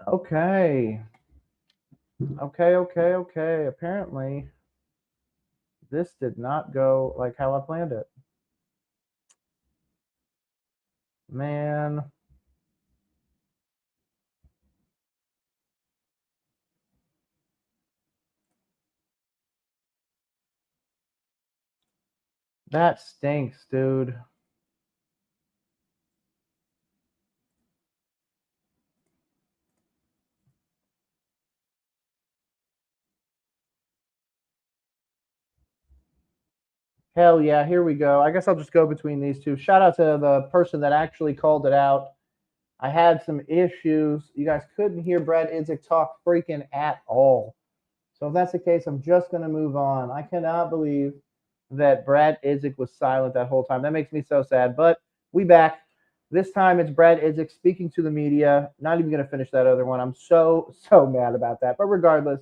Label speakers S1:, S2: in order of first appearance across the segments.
S1: Okay. Okay. Apparently, this did not go like how I planned it. Man. That stinks, dude. Hell yeah, here we go. I guess I'll just go between these two. Shout out to the person that actually called it out. I had some issues. You guys couldn't hear Brad Idzik talk freaking at all. So if that's the case, I'm just going to move on. I cannot believe that Brad Idzik was silent that whole time. That makes me so sad. But we back. This time it's Brad Idzik speaking to the media. Not even going to finish that other one. I'm so mad about that. But regardless,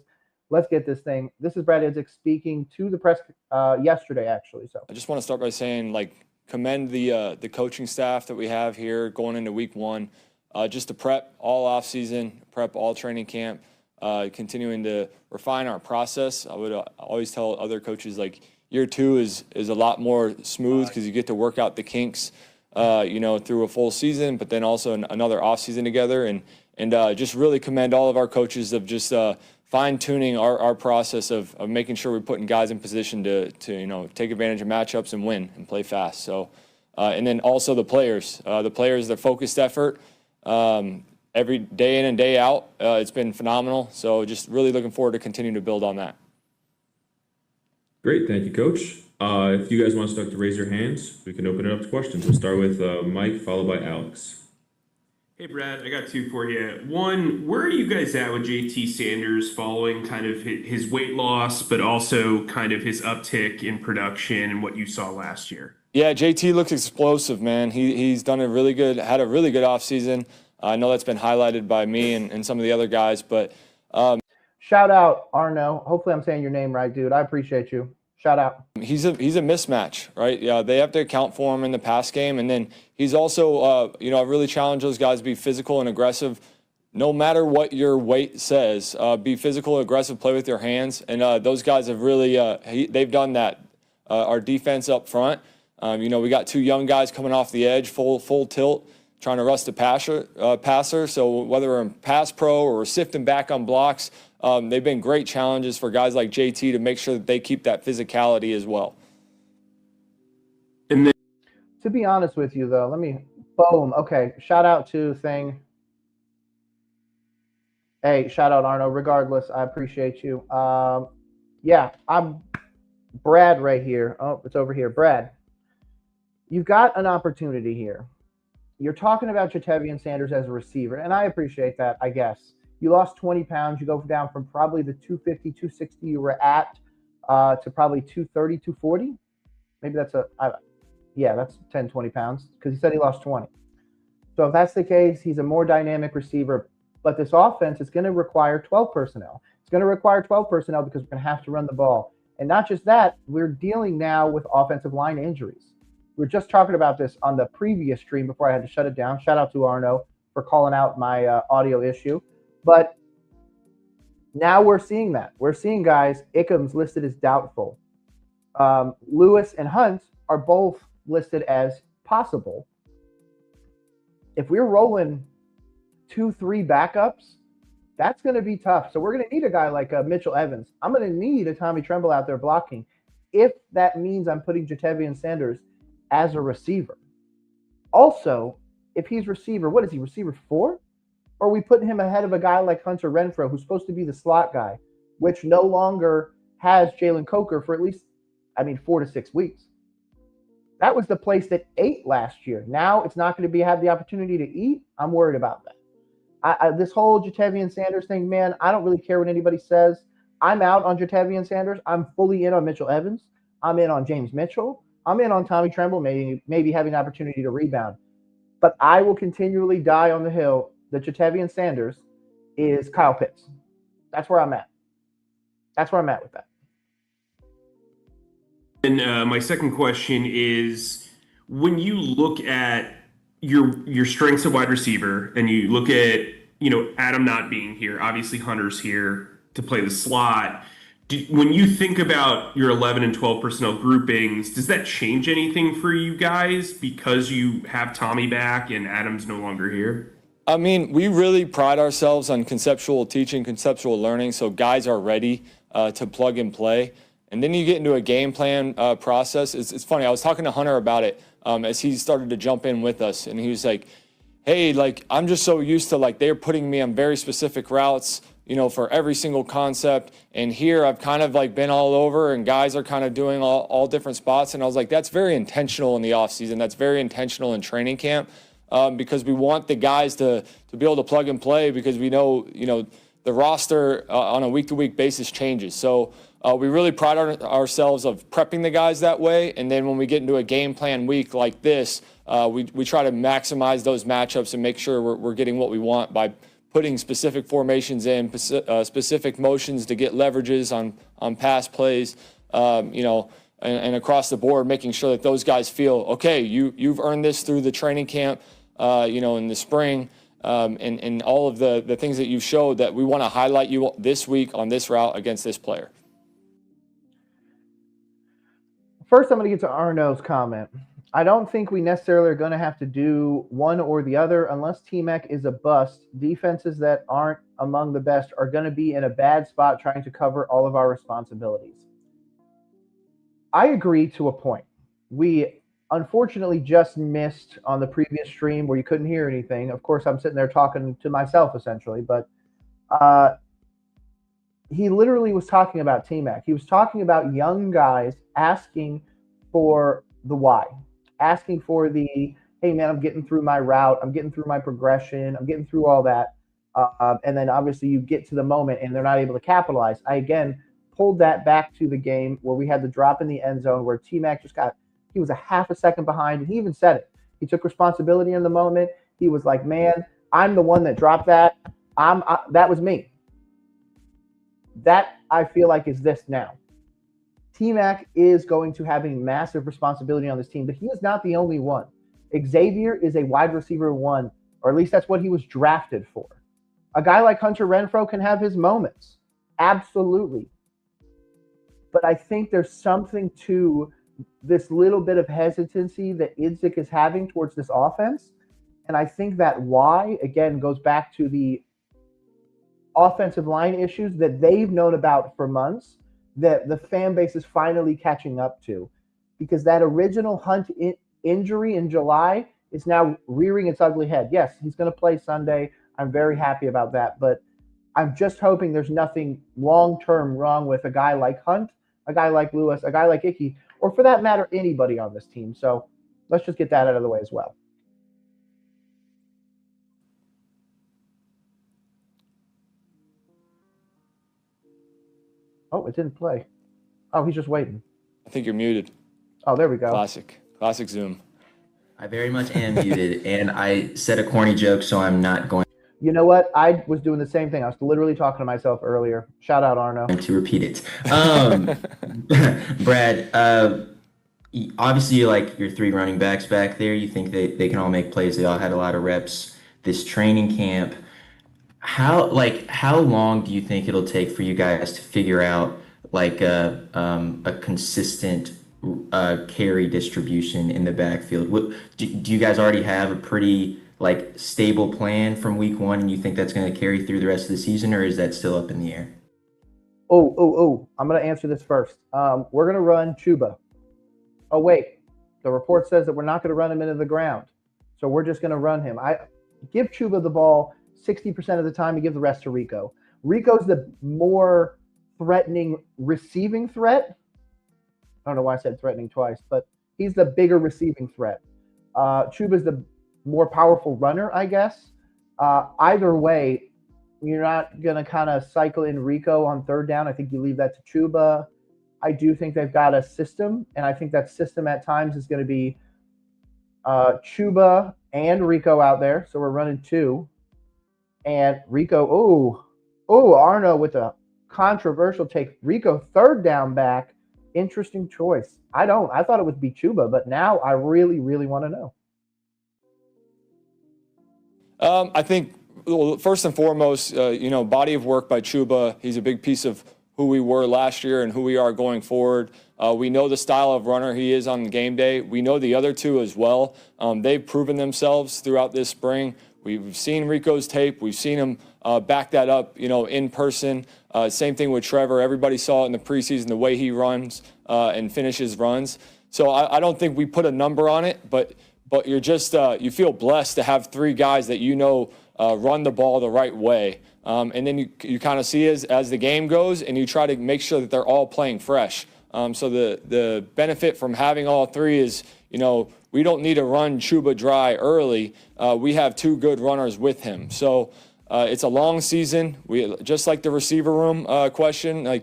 S1: let's get this thing. This is Brad Idzik speaking to the press yesterday, actually. So
S2: I just want to start by saying, commend the coaching staff that we have here going into week one, just to prep all off season, prep all training camp, continuing to refine our process. I would always tell other coaches year two is a lot more smooth because you get to work out the kinks, through a full season, but then also another off season together, and just really commend all of our coaches of just fine tuning our process of making sure we're putting guys in position to take advantage of matchups and win and play fast. So, and then also the players, their focused effort every day in and day out. It's been phenomenal. So just really looking forward to continuing to build on that.
S3: Great, thank you, Coach. If you guys want to start to raise your hands, we can open it up to questions. We'll start with Mike, followed by Alex.
S4: Hey, Brad, I got two for you. One, where are you guys at with JT Sanders following kind of his weight loss, but also kind of his uptick in production and what you saw last year?
S2: Yeah, JT looks explosive, man. He's done had a really good offseason. I know that's been highlighted by me and some of the other guys, but
S1: shout out Arno. Hopefully I'm saying your name right, dude. I appreciate you. Shout out.
S2: he's a mismatch, right? Yeah, they have to account for him in the pass game, and then he's also, I really challenge those guys to be physical and aggressive. No matter what your weight says, be physical, aggressive, play with your hands, and those guys have really they've done that. Our defense up front, we got two young guys coming off the edge, full tilt, trying to rust the passer. So whether we're in pass pro or we're sifting back on blocks, they've been great challenges for guys like JT to make sure that they keep that physicality as well.
S4: And then,
S1: To be honest with you, though, boom. Okay, shout out to Thing. Hey, shout out Arno. Regardless, I appreciate you. Yeah, I'm Brad right here. Oh, it's over here. Brad, you've got an opportunity here. You're talking about Jatavian Sanders as a receiver, and I appreciate that, I guess. You lost 20 pounds. You go down from probably the 250, 260 you were at to probably 230, 240. Maybe yeah, that's 10, 20 pounds because he said he lost 20. So if that's the case, he's a more dynamic receiver. But this offense is going to require 12 personnel. It's going to require 12 personnel because we're going to have to run the ball. And not just that, we're dealing now with offensive line injuries. We were just talking about this on the previous stream before I had to shut it down. Shout out to Arno for calling out my audio issue. But now we're seeing that. We're seeing guys, Ickham's listed as doubtful. Lewis and Hunt are both listed as possible. If we're rolling 2, 3 backups, that's going to be tough. So we're going to need a guy like Mitchell Evans. I'm going to need a Tommy Tremble out there blocking if that means I'm putting Jatavian Sanders as a receiver. Also, if he's receiver, what is he, receiver 4? Or are we putting him ahead of a guy like Hunter Renfrow, who's supposed to be the slot guy, which no longer has Jalen Coker for at least, 4 to 6 weeks. That was the place that ate last year. Now it's not going to have the opportunity to eat. I'm worried about that. This whole Jatavian Sanders thing, man, I don't really care what anybody says. I'm out on Jatavian Sanders. I'm fully in on Mitchell Evans. I'm in on James Mitchell. I'm in on Tommy Tremble, maybe having an opportunity to rebound. But I will continually die on the hill that Jatavian Sanders is Kyle Pitts. That's where I'm at. That's where I'm at with that.
S4: And my second question is, when you look at your strengths of wide receiver and you look at Adam not being here, obviously Hunter's here to play the slot. When you think about your 11 and 12 personnel groupings, does that change anything for you guys because you have Tommy back and Adam's no longer here?
S2: I mean, we really pride ourselves on conceptual teaching, conceptual learning, so guys are ready to plug and play. And then you get into a game plan process. It's funny. I was talking to Hunter about it as he started to jump in with us, and he was like, hey, like, I'm just so used to, like, they're putting me on very specific routes, for every single concept. And here I've kind of like been all over and guys are kind of doing all different spots. And I was like, that's very intentional in the off season. That's very intentional in training camp because we want the guys to be able to plug and play because we know, the roster on a week-to-week basis changes. So we really pride ourselves of prepping the guys that way. And then when we get into a game plan week like this, we try to maximize those matchups and make sure we're getting what we want by putting specific formations in, specific motions to get leverages on pass plays, and across the board, making sure that those guys feel, okay, you've earned this through the training camp, in the spring, and all of the things that you've showed that we want to highlight you this week on this route against this player.
S1: First, I'm going to get to Arno's comment. I don't think we necessarily are going to have to do one or the other unless T-Mac is a bust. Defenses that aren't among the best are going to be in a bad spot trying to cover all of our responsibilities. I agree to a point. We unfortunately just missed on the previous stream where you couldn't hear anything. Of course, I'm sitting there talking to myself essentially, but he literally was talking about T-Mac. He was talking about young guys asking for the why. Asking for the, hey, man, I'm getting through my route. I'm getting through my progression. I'm getting through all that. And then obviously you get to the moment and they're not able to capitalize. I, again, pulled that back to the game where we had the drop in the end zone where T-Mac he was a half a second behind. And he even said it. He took responsibility in the moment. He was like, man, I'm the one that dropped that. That was me. That I feel like is this now. T-Mac is going to have a massive responsibility on this team, but he is not the only one. Xavier is a wide receiver one, or at least that's what he was drafted for. A guy like Hunter Renfrow can have his moments. Absolutely. But I think there's something to this little bit of hesitancy that Idzik is having towards this offense. And I think that why, again, goes back to the offensive line issues that they've known about for months, that the fan base is finally catching up to, because that original Hunt injury in July is now rearing its ugly head. Yes, he's going to play Sunday. I'm very happy about that, but I'm just hoping there's nothing long-term wrong with a guy like Hunt, a guy like Lewis, a guy like Icky, or for that matter, anybody on this team. So let's just get that out of the way as well. Oh, it didn't play. Oh, he's just waiting.
S2: I think you're muted.
S1: Oh, there we go.
S2: Classic Zoom.
S5: I very much am muted, and I said a corny joke, so I'm not going
S1: You know what? I was doing the same thing. I was literally talking to myself earlier. Shout out, Arno.
S5: to repeat it. Brad, obviously you like your three running backs back there. You think they can all make plays. They all had a lot of reps this training camp. How long do you think it'll take for you guys to figure out like a consistent carry distribution in the backfield? Do you guys already have a pretty like stable plan from week one, and you think that's going to carry through the rest of the season, or is that still up in the air?
S1: Oh! I'm going to answer this first. We're going to run Chuba. Oh wait, the report says that we're not going to run him into the ground, so we're just going to run him. I give Chuba the ball 60% of the time, you give the rest to Rico. Rico's the more threatening receiving threat. I don't know why I said threatening twice, but he's the bigger receiving threat. Chuba's the more powerful runner, I guess. Either way, you're not going to kind of cycle in Rico on third down. I think you leave that to Chuba. I do think they've got a system, and I think that system at times is going to be Chuba and Rico out there. So we're running two. And Rico, Arno with a controversial take. Rico, third down back. Interesting choice. I thought it would be Chuba, but now I really, really want to know.
S2: I think well, first and foremost, body of work by Chuba. He's a big piece of who we were last year and who we are going forward. We know the style of runner he is on game day. We know the other two as well. They've proven themselves throughout this spring. We've seen Rico's tape. We've seen him back that up, in person. Same thing with Trevor. Everybody saw it in the preseason, the way he runs and finishes runs. So I don't think we put a number on it, but you're just you feel blessed to have three guys that run the ball the right way. And then you kind of see as the game goes, and you try to make sure that they're all playing fresh. So the benefit from having all three is, we don't need to run Chuba dry early. We have two good runners with him. So it's a long season. We just like the receiver room question.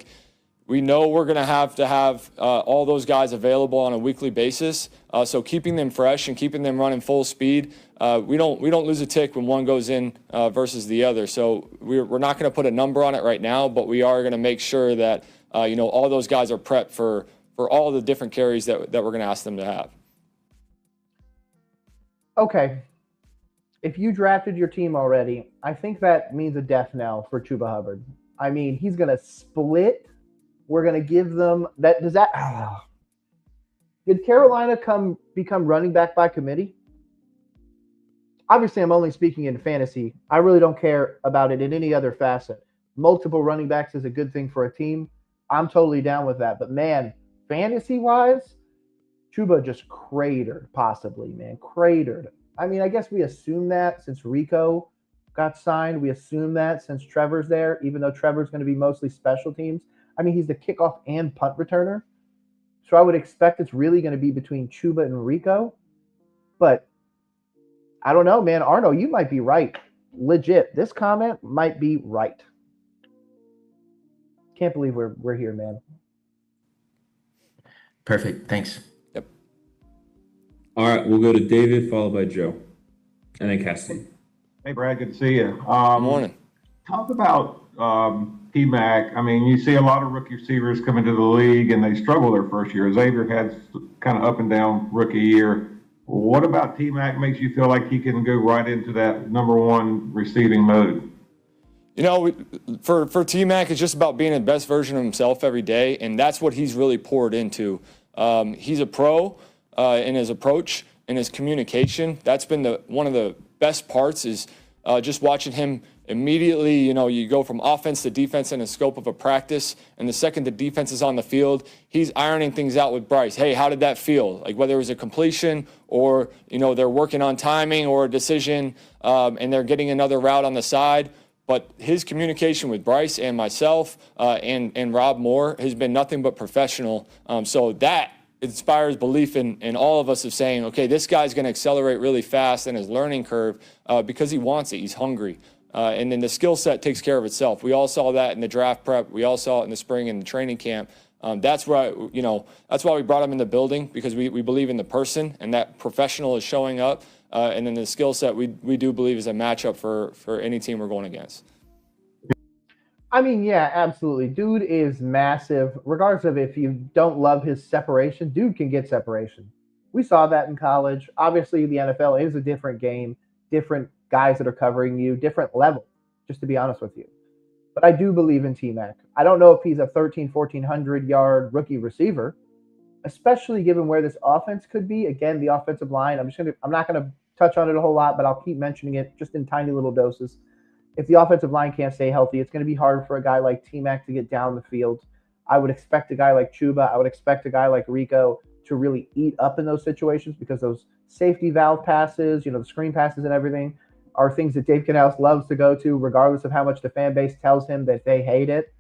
S2: We know we're going to have all those guys available on a weekly basis. So keeping them fresh and keeping them running full speed, we don't lose a tick when one goes in versus the other. So we're not going to put a number on it right now, but we are going to make sure that all those guys are prepped for all the different carries that we're going to ask them to have.
S1: Okay. If you drafted your team already, I think that means a death knell for Chuba Hubbard. I mean, he's going to split. We're going to give them that. Did Carolina become running back by committee? Obviously, I'm only speaking in fantasy. I really don't care about it in any other facet. Multiple running backs is a good thing for a team. I'm totally down with that. But man, fantasy-wise, Chuba just cratered, possibly, man. Cratered. I mean, I guess we assume that since Rico got signed. We assume that since Trevor's there, even though Trevor's going to be mostly special teams. I mean, he's the kickoff and punt returner. So I would expect it's really going to be between Chuba and Rico. But I don't know, man. Arno, you might be right. Legit. This comment might be right. Can't believe we're here, man.
S5: Perfect. Thanks.
S2: Yep.
S3: All right, we'll go to David, followed by Joe, and then Cassidy.
S6: Hey, Brad, good to see you.
S2: Good morning.
S6: Talk about T-Mac. I mean, you see a lot of rookie receivers come into the league, and they struggle their first year. Xavier had kind of up and down rookie year. What about T-Mac makes you feel like he can go right into that number one receiving mode?
S2: For T-Mac, it's just about being the best version of himself every day, and that's what he's really poured into. He's a pro in his approach and his communication. That's been one of the best parts is just watching him immediately. You go from offense to defense in the scope of a practice, and the second the defense is on the field, he's ironing things out with Bryce. Hey, how did that feel? Like whether it was a completion or, they're working on timing or a decision and they're getting another route on the side. But his communication with Bryce and myself and Rob Moore has been nothing but professional. So that inspires belief in all of us of saying, okay, this guy's going to accelerate really fast in his learning curve because he wants it. He's hungry. And then the skill set takes care of itself. We all saw that in the draft prep. We all saw it in the spring in the training camp. That's why we brought him in the building, because we believe in the person, and that professional is showing up. And then the skill set we do believe is a matchup for any team we're going against.
S1: I mean, yeah, absolutely. Dude is massive. Regardless of if you don't love his separation, dude can get separation. We saw that in college. Obviously, the NFL is a different game, different guys that are covering you, different level, just to be honest with you. But I do believe in T-Mac. I don't know if he's a 1,400 yard rookie receiver, especially given where this offense could be. Again, the offensive line, I'm not going to touch on it a whole lot, but I'll keep mentioning it just in tiny little doses. If the offensive line can't stay healthy, it's going to be hard for a guy like T-Mac to get down the field. I would expect a guy like Chuba, I would expect a guy like Rico to really eat up in those situations, because those safety valve passes, the screen passes and everything are things that Dave Canales loves to go to, regardless of how much the fan base tells him that they hate it.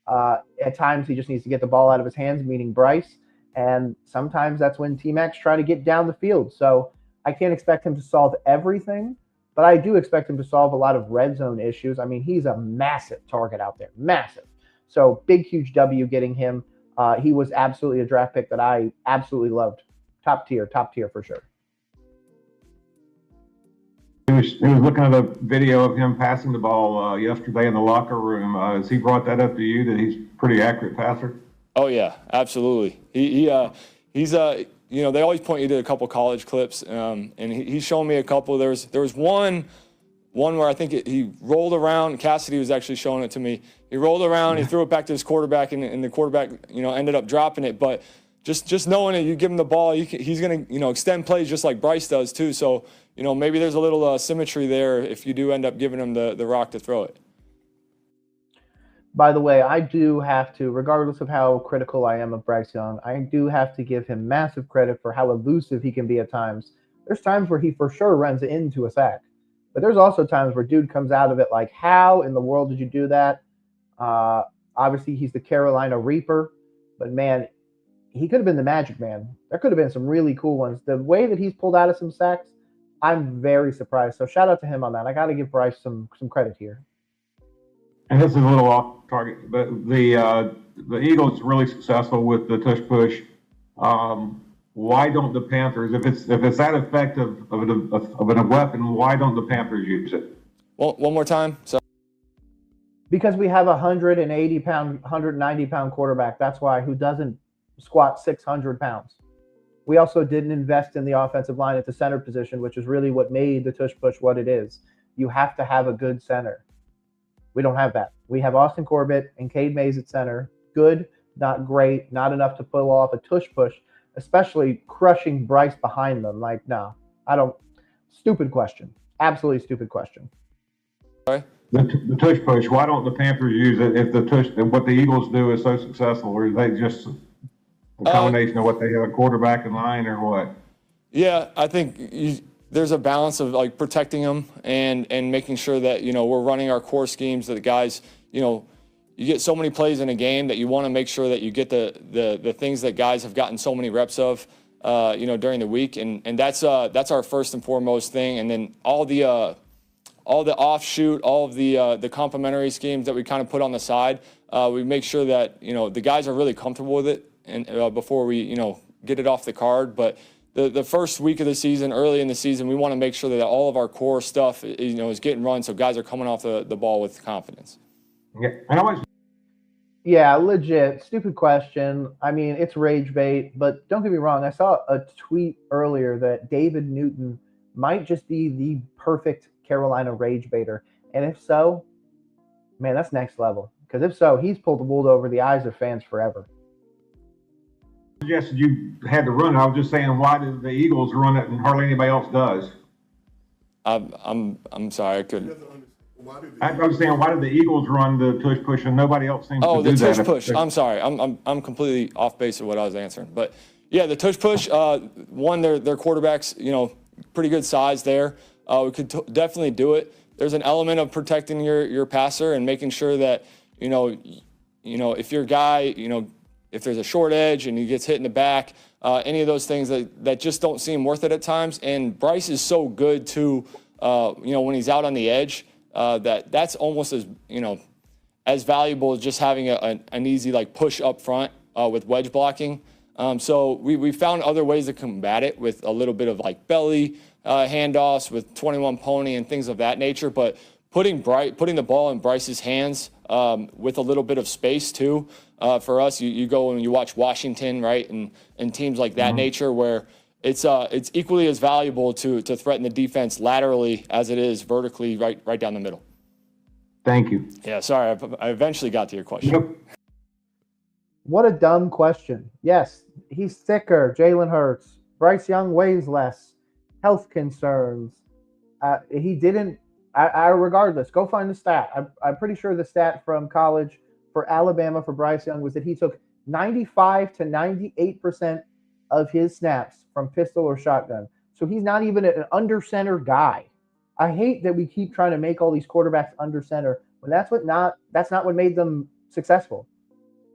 S1: At times, he just needs to get the ball out of his hands, meaning Bryce. And sometimes that's when T-Mac's trying to get down the field. So I can't expect him to solve everything, but I do expect him to solve a lot of red zone issues. I mean, he's a massive target out there, massive. So big, huge W getting him. He was absolutely a draft pick that I absolutely loved. Top tier for sure.
S6: He was looking at a video of him passing the ball yesterday in the locker room. Has he brought that up to you, that he's a pretty accurate passer?
S2: Oh yeah, absolutely. He's they always point you to a couple college clips, and he's shown me a couple. There was one one where I think he rolled around. Cassidy was actually showing it to me. He rolled around, he threw it back to his quarterback, and the quarterback, ended up dropping it. But just knowing it, you give him the ball, he's going to, extend plays just like Bryce does too. So, maybe there's a little symmetry there if you do end up giving him the rock to throw it.
S1: By the way, I do have to, regardless of how critical I am of Bryce Young, I do have to give him massive credit for how elusive he can be at times. There's times where he for sure runs into a sack, but there's also times where dude comes out of it like, how in the world did you do that? Obviously, he's the Carolina Reaper, but man, he could have been the Magic Man. There could have been some really cool ones. The way that he's pulled out of some sacks, I'm very surprised. So shout out to him on that. I got to give Bryce some credit here.
S6: And this is a little off target, but the Eagles really successful with the tush push. Why don't the Panthers, if it's that effective of a weapon, why don't the Panthers use it?
S2: Well, one more time. So.
S1: Because we have a 180-pound, 190-pound quarterback. That's why, who doesn't squat 600 pounds. We also didn't invest in the offensive line at the center position, which is really what made the tush push what it is. You have to have a good center. We don't have that. We have Austin Corbett and Cade Mays at center. Good, not great, not enough to pull off a tush push, especially crushing Bryce behind them. Like, no, I don't. Stupid question. Absolutely stupid question.
S2: Sorry?
S6: The tush push, why don't the Panthers use it if what the Eagles do is so successful? Or is they just a combination of what they have a quarterback in line or what?
S2: Yeah, I think there's a balance of like protecting them and making sure that, we're running our core schemes that the guys, you get so many plays in a game that you want to make sure that you get the things that guys have gotten so many reps of, during the week. And that's our first and foremost thing. And then all the offshoot, all of the complementary schemes that we kind of put on the side, we make sure that, the guys are really comfortable with it and before we, get it off the card. But the first week of the season, early in the season, we want to make sure that all of our core stuff, is getting run so guys are coming off the ball with confidence.
S1: Yeah, legit. Stupid question. I mean, it's rage bait, but don't get me wrong. I saw a tweet earlier that David Newton might just be the perfect Carolina rage baiter. And if so, man, that's next level. Because if so, he's pulled the wool over the eyes of fans forever.
S6: Yes, you had to run it. I was just saying, why did the Eagles run it and hardly anybody else does?
S2: I'm sorry, I couldn't.
S6: I was saying, why did the Eagles run the tush push and nobody else seems to do that?
S2: Oh, the tush push. I'm sorry. I'm completely off base of what I was answering. But yeah, the tush push. One, their quarterbacks, pretty good size there. We could definitely do it. There's an element of protecting your passer and making sure that if your guy, if there's a short edge and he gets hit in the back, any of those things that just don't seem worth it at times. And Bryce is so good too, when he's out on the edge, that's almost as valuable as just having an easy like push up front with wedge blocking. So we found other ways to combat it with a little bit of like belly handoffs with 21 pony and things of that nature. But putting the ball in Bryce's hands with a little bit of space too. For us, you go and you watch Washington, right, and teams like that nature where it's equally as valuable to threaten the defense laterally as it is vertically right down the middle.
S6: Thank you.
S2: Yeah, sorry, I eventually got to your question.
S6: Yep.
S1: What a dumb question. Yes, he's thicker. Jalen Hurts. Bryce Young weighs less. Health concerns. He didn't. Regardless, go find the stat. I'm pretty sure the stat from college for Alabama for Bryce Young was that he took 95 to 98% of his snaps from pistol or shotgun. So he's not even an under center guy. I hate that we keep trying to make all these quarterbacks under center when that's not what made them successful.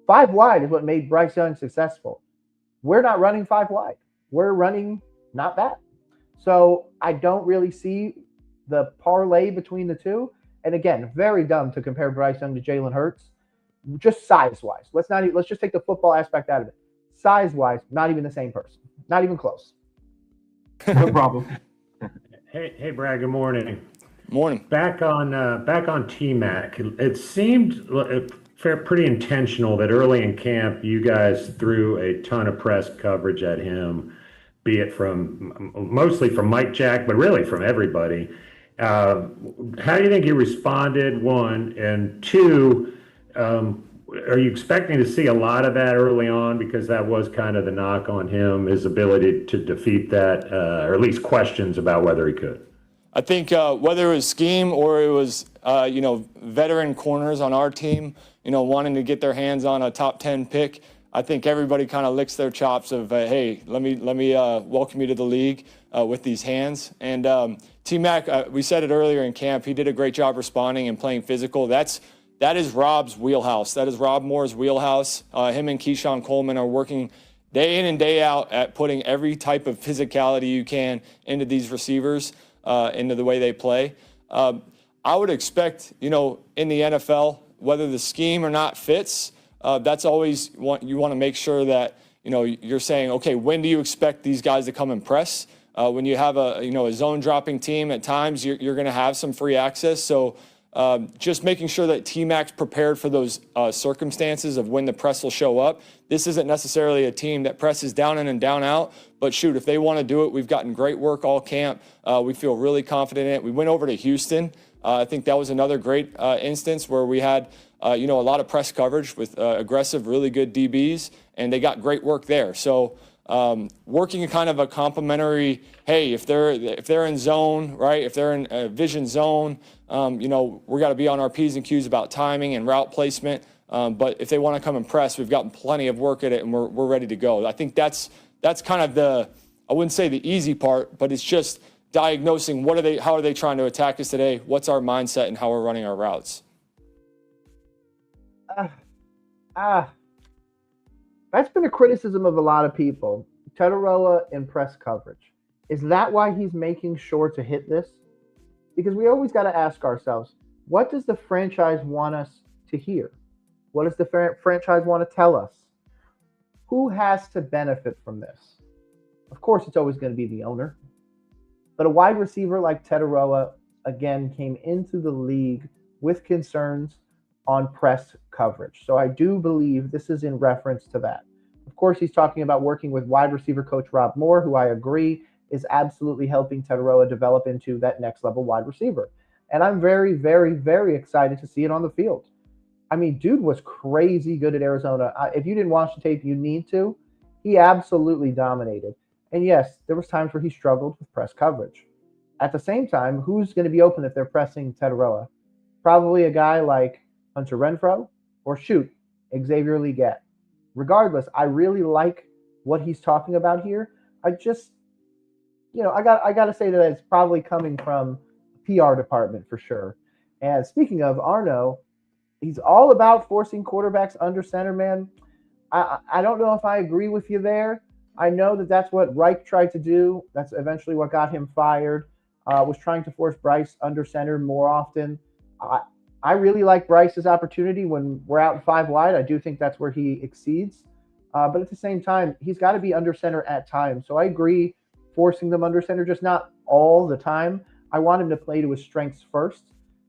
S1: 5 wide is what made Bryce Young successful. We're not running 5 wide. We're running not that. So I don't really see the parlay between the two. And again, very dumb to compare Bryce Young to Jalen Hurts, just size-wise. Let's just take the football aspect out of it. Size-wise, not even the same person. Not even close.
S6: No problem.
S7: Hey, Brad. Good morning.
S2: Morning.
S7: Back on T-Mac. It seemed pretty intentional that early in camp you guys threw a ton of press coverage at him, be it mostly from Mike Jack, but really from everybody. How do you think he responded, one? And two, are you expecting to see a lot of that early on? Because that was kind of the knock on him, his ability to defeat that, or at least questions about whether he could.
S2: I think whether it was scheme or it was, veteran corners on our team, wanting to get their hands on a top 10 pick, I think everybody kind of licks their chops of, hey, let me welcome you to the league with these hands. And T-Mac, we said it earlier in camp, he did a great job responding and playing physical. That is Rob's wheelhouse. That is Rob Moore's wheelhouse. Him and Keyshawn Coleman are working day in and day out at putting every type of physicality you can into these receivers, into the way they play. I would expect, in the NFL, whether the scheme or not fits, that's always you want to make sure that, you're saying, okay, when do you expect these guys to come and press? When you have a zone dropping team, at times you're going to have some free access. So just making sure that T-Mac's prepared for those circumstances of when the press will show up. This isn't necessarily a team that presses down in and down out, but shoot, if they want to do it, we've gotten great work all camp. We feel really confident in it. We went over to Houston. I think that was another great instance where we had, a lot of press coverage with aggressive, really good DBs, and they got great work there. So working in kind of a complementary, hey, if they're in zone, right? If they're in a vision zone, we got to be on our P's and Q's about timing and route placement. But if they want to come and press, we've gotten plenty of work at it, and we're ready to go. I think that's kind of I wouldn't say the easy part, but it's just diagnosing how are they trying to attack us today? What's our mindset and how we're running our routes?
S1: That's been a criticism of a lot of people. Tetaroa in press coverage. Is that why he's making sure to hit this? Because we always got to ask ourselves, what does the franchise want us to hear? What does the franchise want to tell us? Who has to benefit from this? Of course, it's always going to be the owner. But a wide receiver like Tetaroa, again, came into the league with concerns on press coverage. So I do believe this is in reference to that. Of course, he's talking about working with wide receiver coach Rob Moore, who I agree is absolutely helping Tetaroa develop into that next level wide receiver. And I'm very, very, very excited to see it on the field. I mean, dude was crazy good at Arizona. If you didn't watch the tape, you need to. He absolutely dominated. And yes, there was times where he struggled with press coverage. At the same time, who's going to be open if they're pressing Tetaroa? Probably a guy like Hunter Renfrow or Xavier Leggett. Regardless, I really like what he's talking about here. I just, I got to say that it's probably coming from the PR department for sure. And speaking of Arno, he's all about forcing quarterbacks under center, man. I don't know if I agree with you there. I know that that's what Reich tried to do. That's eventually what got him fired, was trying to force Bryce under center more often. I really like Bryce's opportunity when we're out in 5 wide. I do think that's where he exceeds. But at the same time, he's got to be under center at times. So I agree forcing them under center, just not all the time. I want him to play to his strengths first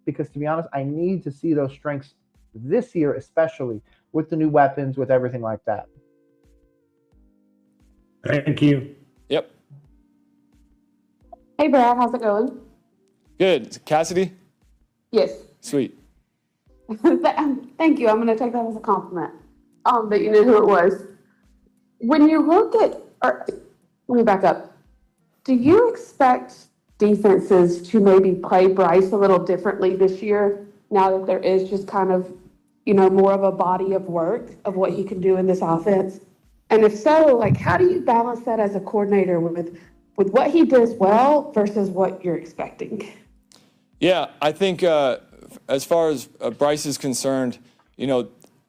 S1: because, to be honest, I need to see those strengths this year, especially with the new weapons, with everything like that.
S7: Thank you.
S2: Yep.
S8: Hey, Brad, how's it going?
S2: Good. Cassidy?
S8: Yes.
S2: Sweet.
S8: Thank you. I'm going to take that as a compliment. That you knew who it was. When you look at, let me back up. Do you expect defenses to maybe play Bryce a little differently this year now that there is just kind of, more of a body of work of what he can do in this offense? And if so, how do you balance that as a coordinator with what he does well versus what you're expecting?
S2: Yeah, I think as far as Bryce is concerned,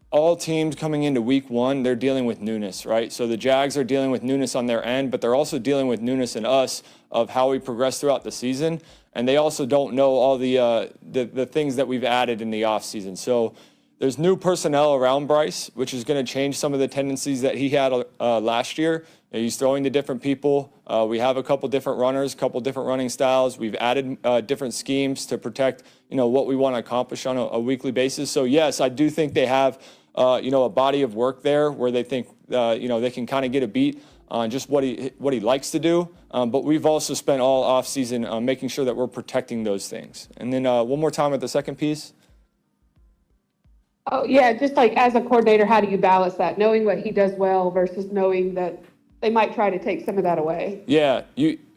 S2: all teams coming into week 1, they're dealing with newness, right? So the Jags are dealing with newness on their end, but they're also dealing with newness in us of how we progress throughout the season. And they also don't know all the things that we've added in the offseason. So there's new personnel around Bryce, which is going to change some of the tendencies that he had last year. He's throwing to different people. We have a couple different runners, a couple different running styles. We've added different schemes to protect, what we want to accomplish on a weekly basis. So yes, I do think they have, a body of work there where they think, they can kind of get a beat on just what he likes to do. But we've also spent all offseason making sure that we're protecting those things. And then one more time at the second piece.
S8: Oh, yeah, just like as a coordinator, how do you balance that? Knowing what he does well versus knowing that they might try to take some of that away?
S2: Yeah,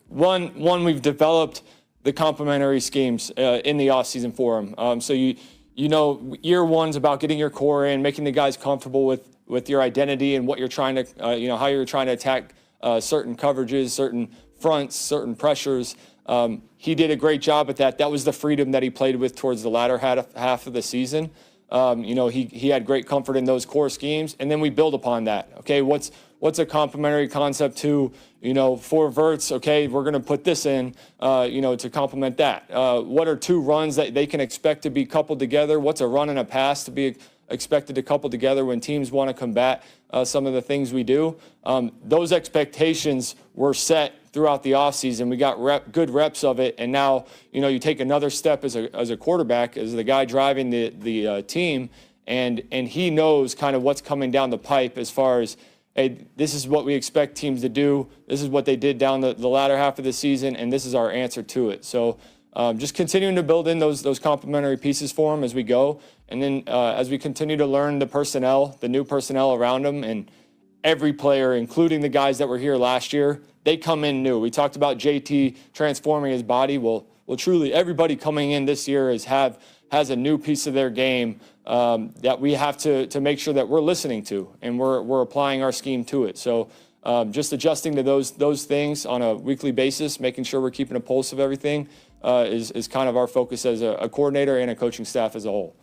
S2: one we've developed the complementary schemes in the offseason for him. So you know, year one's about getting your core in, making the guys comfortable with your identity and what you're trying to, how you're trying to attack certain coverages, certain fronts, certain pressures. He did a great job at that. That was the freedom that he played with towards the latter half of the season. He had great comfort in those core schemes, and then we build upon that. Okay, what's a complementary concept to, for verts? Okay, we're going to put this in, to complement that. What are two runs that they can expect to be coupled together? What's a run and a pass to be expected to couple together when teams want to combat some of the things we do? Those expectations were set throughout the offseason. We got good reps of it, and now you take another step as a quarterback, as the guy driving the team, and he knows kind of what's coming down the pipe as far as, hey, this is what we expect teams to do. This is what they did down the latter half of the season, and this is our answer to it. So just continuing to build in those complementary pieces for him as we go, and then as we continue to learn the new personnel around him, and every player, including the guys that were here last year, they come in new. We talked about JT transforming his body. Well, truly, everybody coming in this year has a new piece of their game that we have to make sure that we're listening to, and we're applying our scheme to it. So just adjusting to those things on a weekly basis, making sure we're keeping a pulse of everything is kind of our focus as a coordinator and a coaching staff as a whole.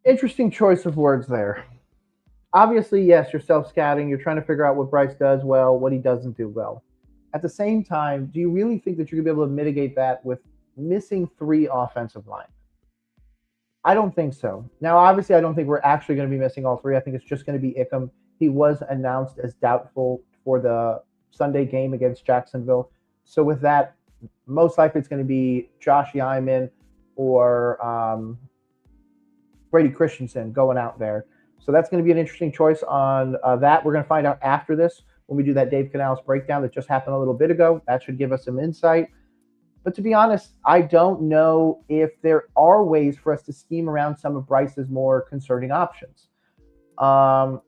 S1: Interesting choice of words there. Obviously, yes, you're self-scouting. You're trying to figure out what Bryce does well, what he doesn't do well. At the same time, do you really think that you're going to be able to mitigate that with missing 3 offensive linemen? I don't think so. Now, obviously, I don't think we're actually going to be missing all 3. I think it's just going to be Ickham. He was announced as doubtful for the Sunday game against Jacksonville. So with that, most likely it's going to be Josh Yman or Brady Christensen going out there. So that's going to be an interesting choice on that. We're going to find out after this when we do that Dave Canales breakdown that just happened a little bit ago. That should give us some insight. But to be honest, I don't know if there are ways for us to scheme around some of Bryce's more concerning options. Oh,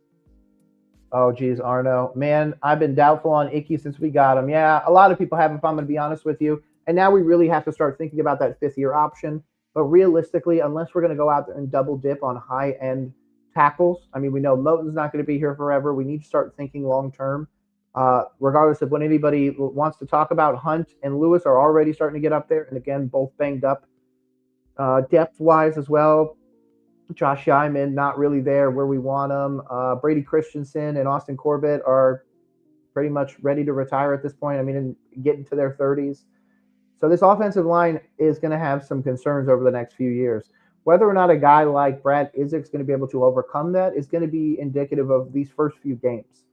S1: geez, Arno. Man, I've been doubtful on Icky since we got him. Yeah, a lot of people have, if I'm going to be honest with you. And now we really have to start thinking about that 5th-year option. But realistically, unless we're going to go out there and double dip on high-end tackles, I mean, we know Moton's not going to be here forever. We need to start thinking long-term. Regardless of when anybody wants to talk about, Hunt and Lewis are already starting to get up there. And again, both banged up depth-wise as well. Josh Yman not really there where we want him. Brady Christensen and Austin Corbett are pretty much ready to retire at this point. I mean, and get into their 30s. So this offensive line is going to have some concerns over the next few years. Whether or not a guy like Brad Idzik's going to be able to overcome that is going to be indicative of these first few games.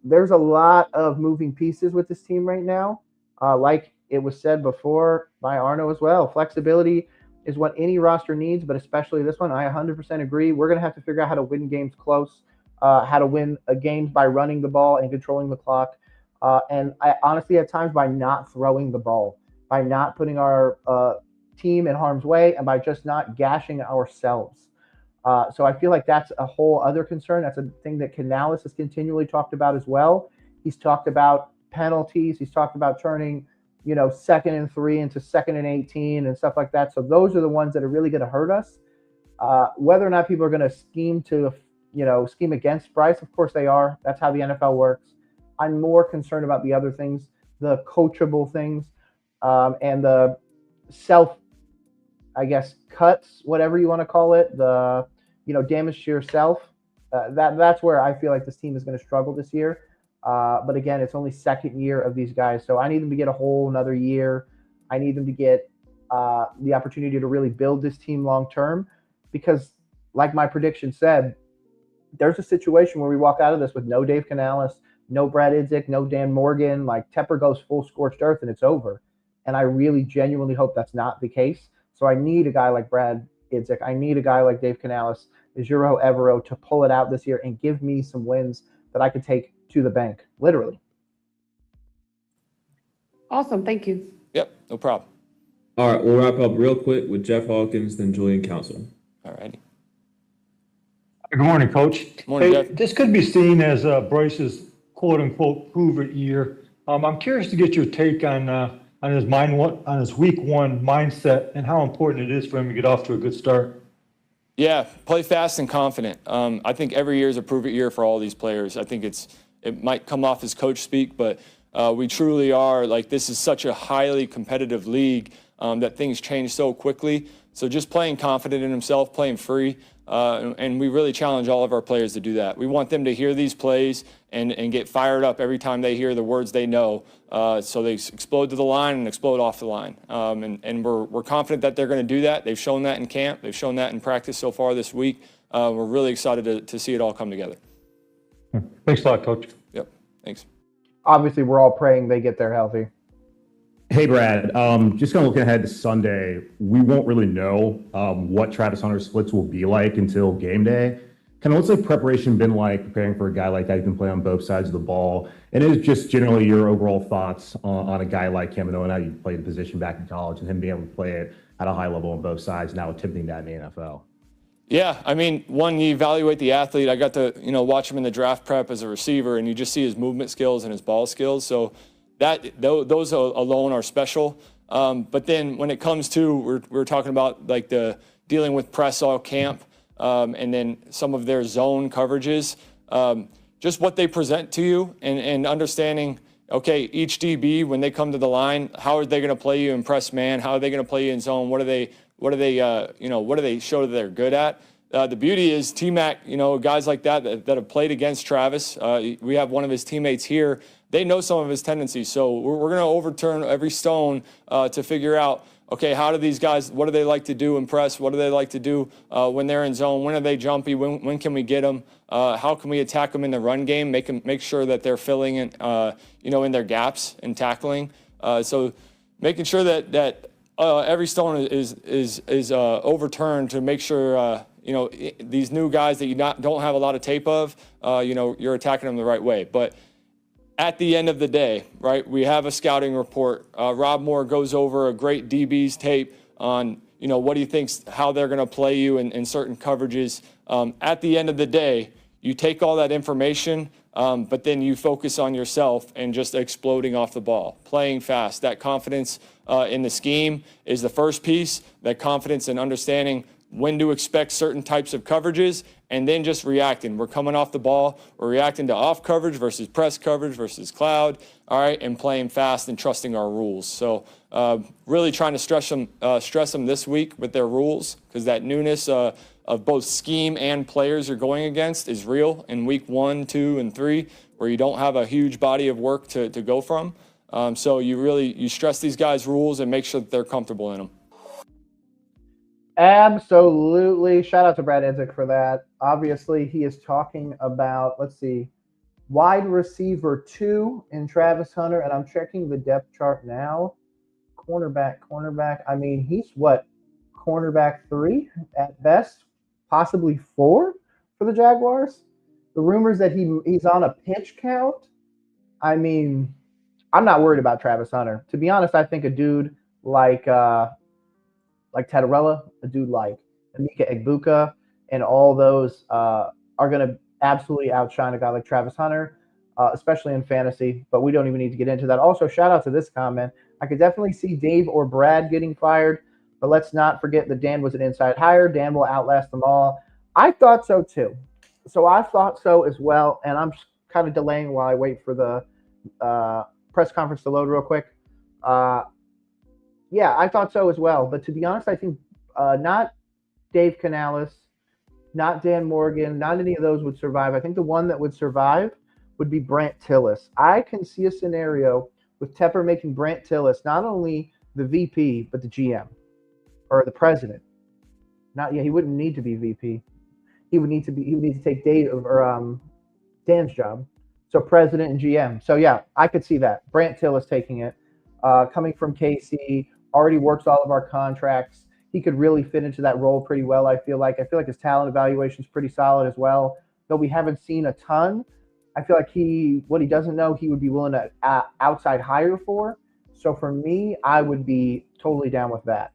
S1: There's a lot of moving pieces with this team right now. Like it was said before by Arno as well, flexibility is what any roster needs, but especially this one, I 100% agree. We're going to have to figure out how to win games close, how to win games by running the ball and controlling the clock. And I honestly, at times, by not throwing the ball, by not putting our team in harm's way, and by just not gashing ourselves. So I feel like that's a whole other concern. That's a thing that Canales has continually talked about as well. He's talked about penalties. He's talked about turning, 2nd and 3 into 2nd and 18 and stuff like that. So those are the ones that are really going to hurt us. Whether or not people are going to scheme against Bryce, of course they are. That's how the NFL works. I'm more concerned about the other things, the coachable things, and the cuts, whatever you want to call it, the, damage to yourself. That's where I feel like this team is going to struggle this year. But again, it's only 2nd year of these guys. So I need them to get a whole another year. I need them to get the opportunity to really build this team long-term, because like my prediction said, there's a situation where we walk out of this with no Dave Canales, no Brad Idzik, no Dan Morgan, like Tepper goes full scorched earth and it's over. And I really genuinely hope that's not the case. So I need a guy like Brad Idzik. I need a guy like Dave Canales is Euro Evero to pull it out this year and give me some wins that I could take to the bank, literally.
S8: Awesome. Thank you.
S2: Yep, no problem.
S3: All right, we'll wrap up real quick with Jeff Hawkins, then Julian Council.
S2: All righty.
S9: Good morning, Coach.
S2: Morning,
S9: Hey,
S2: Jeff.
S9: this could be seen as Bryce's quote-unquote prove-it year. I'm curious to get your take on his week one mindset and how important it is for him to get off to a good start.
S2: Yeah, play fast and confident. I think every year is a prove-it year for all these players. I think it might come off as coach speak, but we truly are, like, this is such a highly competitive league that things change so quickly. So just playing confident in himself, playing free, and we really challenge all of our players to do that. We want them to hear these plays and get fired up every time they hear the words they know, so they explode to the line and explode off the line. And we're confident that they're going to do that. They've shown that in camp. They've shown that in practice so far this week. We're really excited to see it all come together.
S9: Thanks a lot, Coach.
S2: Yep, thanks.
S1: Obviously, we're all praying they get there healthy.
S10: Hey, Brad, just kind of looking ahead to Sunday, we won't really know what Travis Hunter's splits will be like until game day. Kind of what's like preparation been like preparing for a guy like that who can play on both sides of the ball? And it is just generally your overall thoughts on a guy like him and knowing how you played the position back in college and him being able to play it at a high level on both sides, now attempting that in the NFL.
S2: Yeah, I mean, one, you evaluate the athlete. I got to, watch him in the draft prep as a receiver, and you just see his movement skills and his ball skills. So those alone are special. But then when it comes to, we're talking about like the dealing with press all camp, and then some of their zone coverages, just what they present to you and understanding, okay, each DB, when they come to the line, how are they going to play you in press man? How are they going to play you in zone? What do they show that they're good at? The beauty is T-Mac, guys like that have played against Travis. We have one of his teammates here. They know some of his tendencies. So we're going to overturn every stone to figure out, okay, how do these guys, what do they like to do in press? What do they like to do when they're in zone? When are they jumpy? When can we get them? How can we attack them in the run game? Make sure that they're filling in, in their gaps and tackling. So making sure that every stone is overturned to make sure, these new guys that you don't have a lot of tape of, you're attacking them the right way. But at the end of the day, right, we have a scouting report. Rob Moore goes over a great DB's tape on, what he thinks, how they're going to play you in certain coverages. At the end of the day, you take all that information, but then you focus on yourself and just exploding off the ball, playing fast. That confidence in the scheme is the first piece, that confidence in understanding when to expect certain types of coverages, and then just reacting. We're coming off the ball. We're reacting to off coverage versus press coverage versus cloud, all right, and playing fast and trusting our rules. So really trying to stress them this week with their rules, because that newness of both scheme and players you're going against is real in week 1, 2, and 3, where you don't have a huge body of work to go from. So you stress these guys' rules and make sure that they're comfortable in them.
S1: Absolutely. Shout out to Brad Idzik for that. Obviously, he is talking about, wide receiver 2 in Travis Hunter, and I'm checking the depth chart now. Cornerback. I mean, he's cornerback 3 at best, possibly 4 for the Jaguars. The rumors that he's on a pitch count. I mean, I'm not worried about Travis Hunter. To be honest, I think a dude like Tatarella, a dude like Emeka Egbuka, and all those are going to absolutely outshine a guy like Travis Hunter, especially in fantasy, but we don't even need to get into that. Also, shout out to this comment. I could definitely see Dave or Brad getting fired, but let's not forget that Dan was an inside hire. Dan will outlast them all. I thought so too. So I thought so as well, and I'm kind of delaying while I wait for the press conference to load real quick. Yeah, I thought so as well. But to be honest, I think not Dave Canales, not Dan Morgan, not any of those would survive. I think the one that would survive would be Brant Tillis. I can see a scenario with Tepper making Brant Tillis not only the VP, but the GM or the president. He wouldn't need to be VP. He would need to take Dave or Dan's job. So president and GM. So yeah, I could see that. Brant Tillis taking it. Coming from KC, already works all of our contracts. he could really fit into that role pretty well. I feel like his talent evaluation is pretty solid as well. Though we haven't seen a ton, I feel like what he doesn't know, he would be willing to outside hire for. So for me, I would be totally down with that.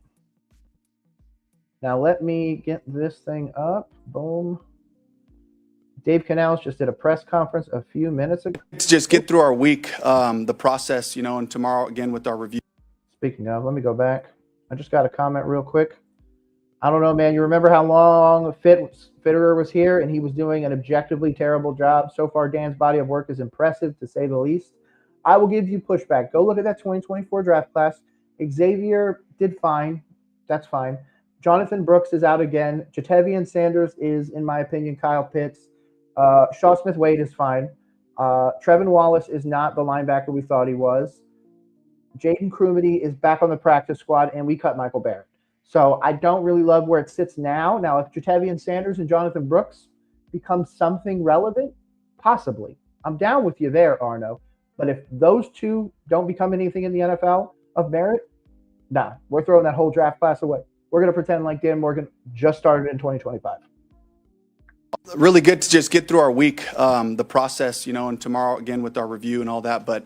S1: Now let me get this thing up. Boom. Dave Canales just did a press conference a few minutes ago.
S11: Let's just get through our week, the process, and tomorrow again with our review.
S1: Speaking of, let me go back. I just got a comment real quick. I don't know, man. You remember how long Fitterer was here and he was doing an objectively terrible job? So far, Dan's body of work is impressive, to say the least. I will give you pushback. Go look at that 2024 draft class. Xavier did fine. That's fine. Jonathan Brooks is out again. Jatavian Sanders is, in my opinion, Kyle Pitts. Shaw Smith-Wade is fine. Trevin Wallace is not the linebacker we thought he was. Jaden Crumedy is back on the practice squad, and we cut Michael Barrett. So I don't really love where it sits now. Now, if Jatavian Sanders and Jonathan Brooks become something relevant, possibly. I'm down with you there, Arno. But if those two don't become anything in the NFL of merit, nah, we're throwing that whole draft class away. We're going to pretend like Dan Morgan just started in 2025.
S11: Really good to just get through our week, the process, and tomorrow again with our review and all that. But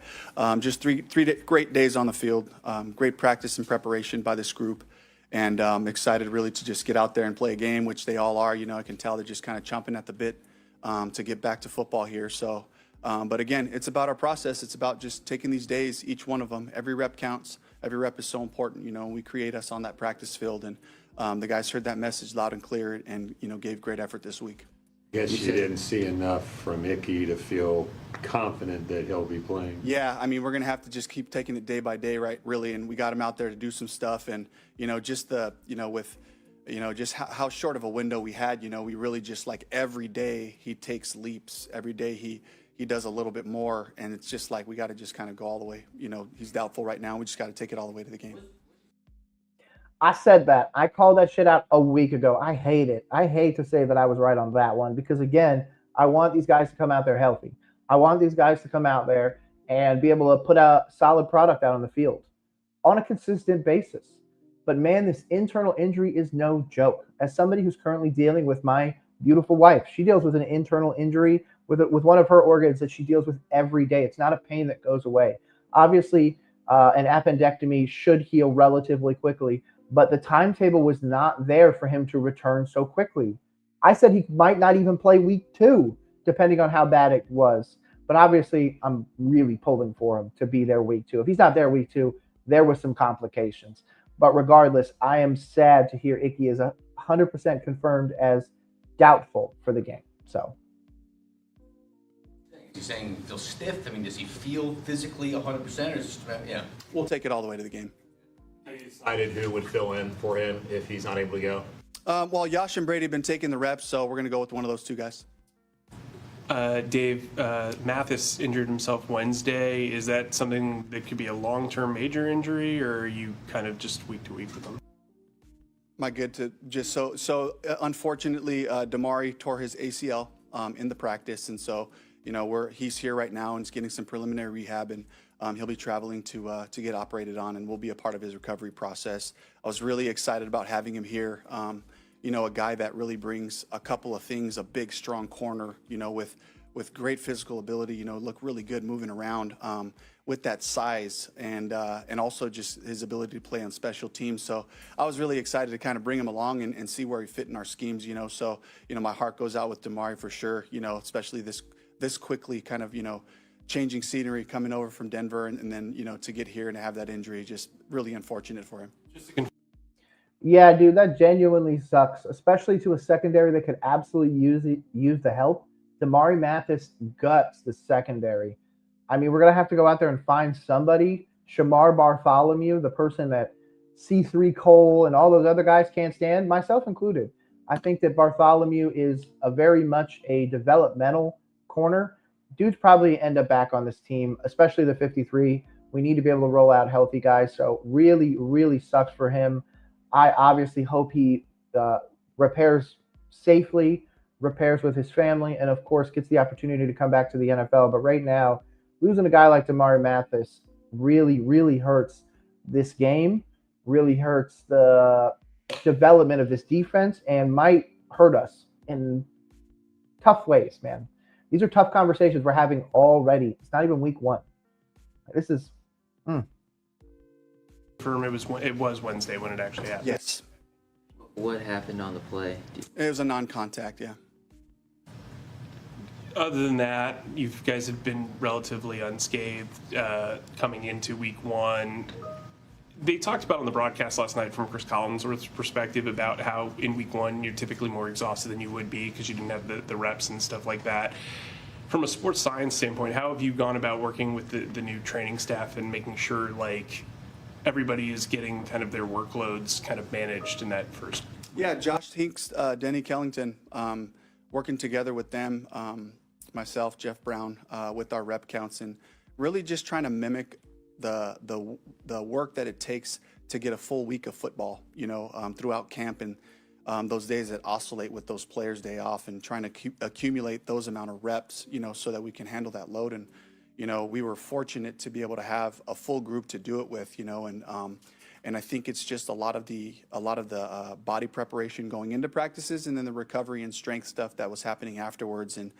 S11: just three great days on the field, great practice and preparation by this group. And excited really to just get out there and play a game, which they all are. I can tell they're just kind of chomping at the bit to get back to football here. So, but again, it's about our process. It's about just taking these days, each one of them. Every rep counts. Every rep is so important. We create us on that practice field. And the guys heard that message loud and clear and, gave great effort this week.
S7: I guess you didn't see enough from Icky to feel confident that he'll be playing.
S11: Yeah, I mean, we're going to have to just keep taking it day by day, right, really, and we got him out there to do some stuff, and, just just how short of a window we had, we really just, like, every day he takes leaps. Every day he does a little bit more, and it's just like we got to just kind of go all the way. He's doubtful right now. We just got to take it all the way to the game.
S1: I said that. I called that shit out a week ago. I hate it. I hate to say that I was right on that one because, again, I want these guys to come out there healthy. I want these guys to come out there and be able to put a solid product out on the field on a consistent basis. But, man, this internal injury is no joke. As somebody who's currently dealing with my beautiful wife, she deals with an internal injury with one of her organs that she deals with every day. It's not a pain that goes away. Obviously, an appendectomy should heal relatively quickly, but the timetable was not there for him to return so quickly. I said he might not even play week 2, depending on how bad it was. But obviously, I'm really pulling for him to be there week 2. If he's not there week 2, there was some complications. But regardless, I am sad to hear Icky is 100% confirmed as doubtful for the game. So.
S12: He's saying he feels stiff. I mean, does he feel physically 100%? Or just, yeah.
S11: We'll take it all the way to the game.
S10: Have you decided who would fill in for him if he's not able to go?
S11: Well, Yash and Brady have been taking the reps, so we're going to go with one of those two guys.
S13: Dave, Mathis injured himself Wednesday. Is that something that could be a long-term major injury, or are you kind of just week to week with him?
S11: Am I good to just so unfortunately, Damari tore his ACL in the practice, and so he's here right now and is getting some preliminary rehab, and he'll be traveling to get operated on, and we'll be a part of his recovery process. I was really excited about having him here. A guy that really brings a couple of things: a big, strong corner, with great physical ability. Look really good moving around with that size, and also just his ability to play on special teams. So I was really excited to kind of bring him along and see where he fit in our schemes. So my heart goes out with Damari for sure. Especially this quickly, kind of changing scenery, coming over from Denver, and then to get here and have that injury, just really unfortunate for him.
S1: Yeah, dude, that genuinely sucks, especially to a secondary that could absolutely use the help. Damari Mathis guts the secondary. I mean, we're going to have to go out there and find somebody. Shamar Bartholomew, the person that C3 Cole and all those other guys can't stand, myself included. I think that Bartholomew is a very much a developmental corner. Dude's probably end up back on this team, especially the 53. We need to be able to roll out healthy guys. So really, really sucks for him. I obviously hope he repairs safely, repairs with his family, and of course gets the opportunity to come back to the NFL. But right now, losing a guy like Damari Mathis really, really hurts this game, really hurts the development of this defense and might hurt us in tough ways, man. These are tough conversations we're having already. It's not even week 1. This is.
S13: It was Wednesday when it actually happened.
S11: Yes.
S14: What happened on the play?
S11: It was a non-contact, yeah.
S13: Other than that, you guys have been relatively unscathed coming into week 1. They talked about on the broadcast last night from Chris Collinsworth's perspective about how in week 1 you're typically more exhausted than you would be because you didn't have the reps and stuff like that. From a sports science standpoint, how have you gone about working with the new training staff and making sure like everybody is getting kind of their workloads kind of managed in that first?
S11: Yeah, Josh Hinks, Denny Kellington, working together with them, myself, Jeff Brown, with our rep counts, and really just trying to mimic the work that it takes to get a full week of football, throughout camp and those days that oscillate with those players' day off, and trying to accumulate those amount of reps, so that we can handle that load. And we were fortunate to be able to have a full group to do it with, and I think it's just a lot of the body preparation going into practices, and then the recovery and strength stuff that was happening afterwards, and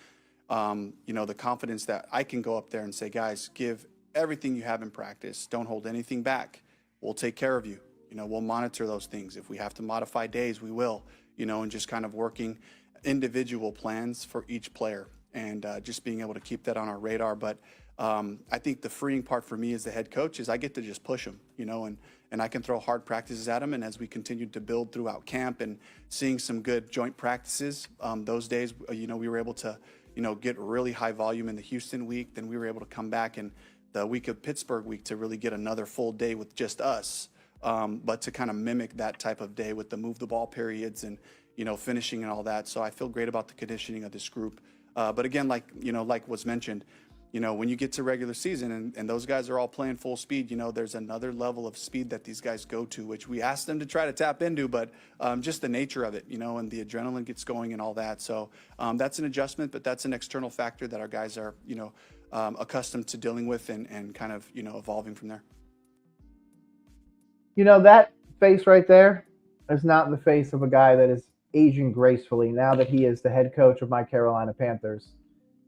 S11: the confidence that I can go up there and say, guys, give everything you have in practice. Don't hold anything back. We'll take care of you. We'll monitor those things. If we have to modify days, we will. And just kind of working individual plans for each player, and just being able to keep that on our radar. But I think the freeing part for me as the head coach is I get to just push them, and I can throw hard practices at them. And as we continue to build throughout camp and seeing some good joint practices, those days, we were able to, get really high volume in the Houston week. Then we were able to come back in the week of Pittsburgh week to really get another full day with just us. But to kind of mimic that type of day with the move the ball periods and, finishing and all that. So I feel great about the conditioning of this group. But again, like was mentioned, when you get to regular season and those guys are all playing full speed, there's another level of speed that these guys go to, which we asked them to try to tap into, but just the nature of it, and the adrenaline gets going and all that. So that's an adjustment, but that's an external factor that our guys are, accustomed to dealing with and kind of, evolving from there.
S1: That face right there is not the face of a guy that is aging gracefully now that he is the head coach of my Carolina Panthers.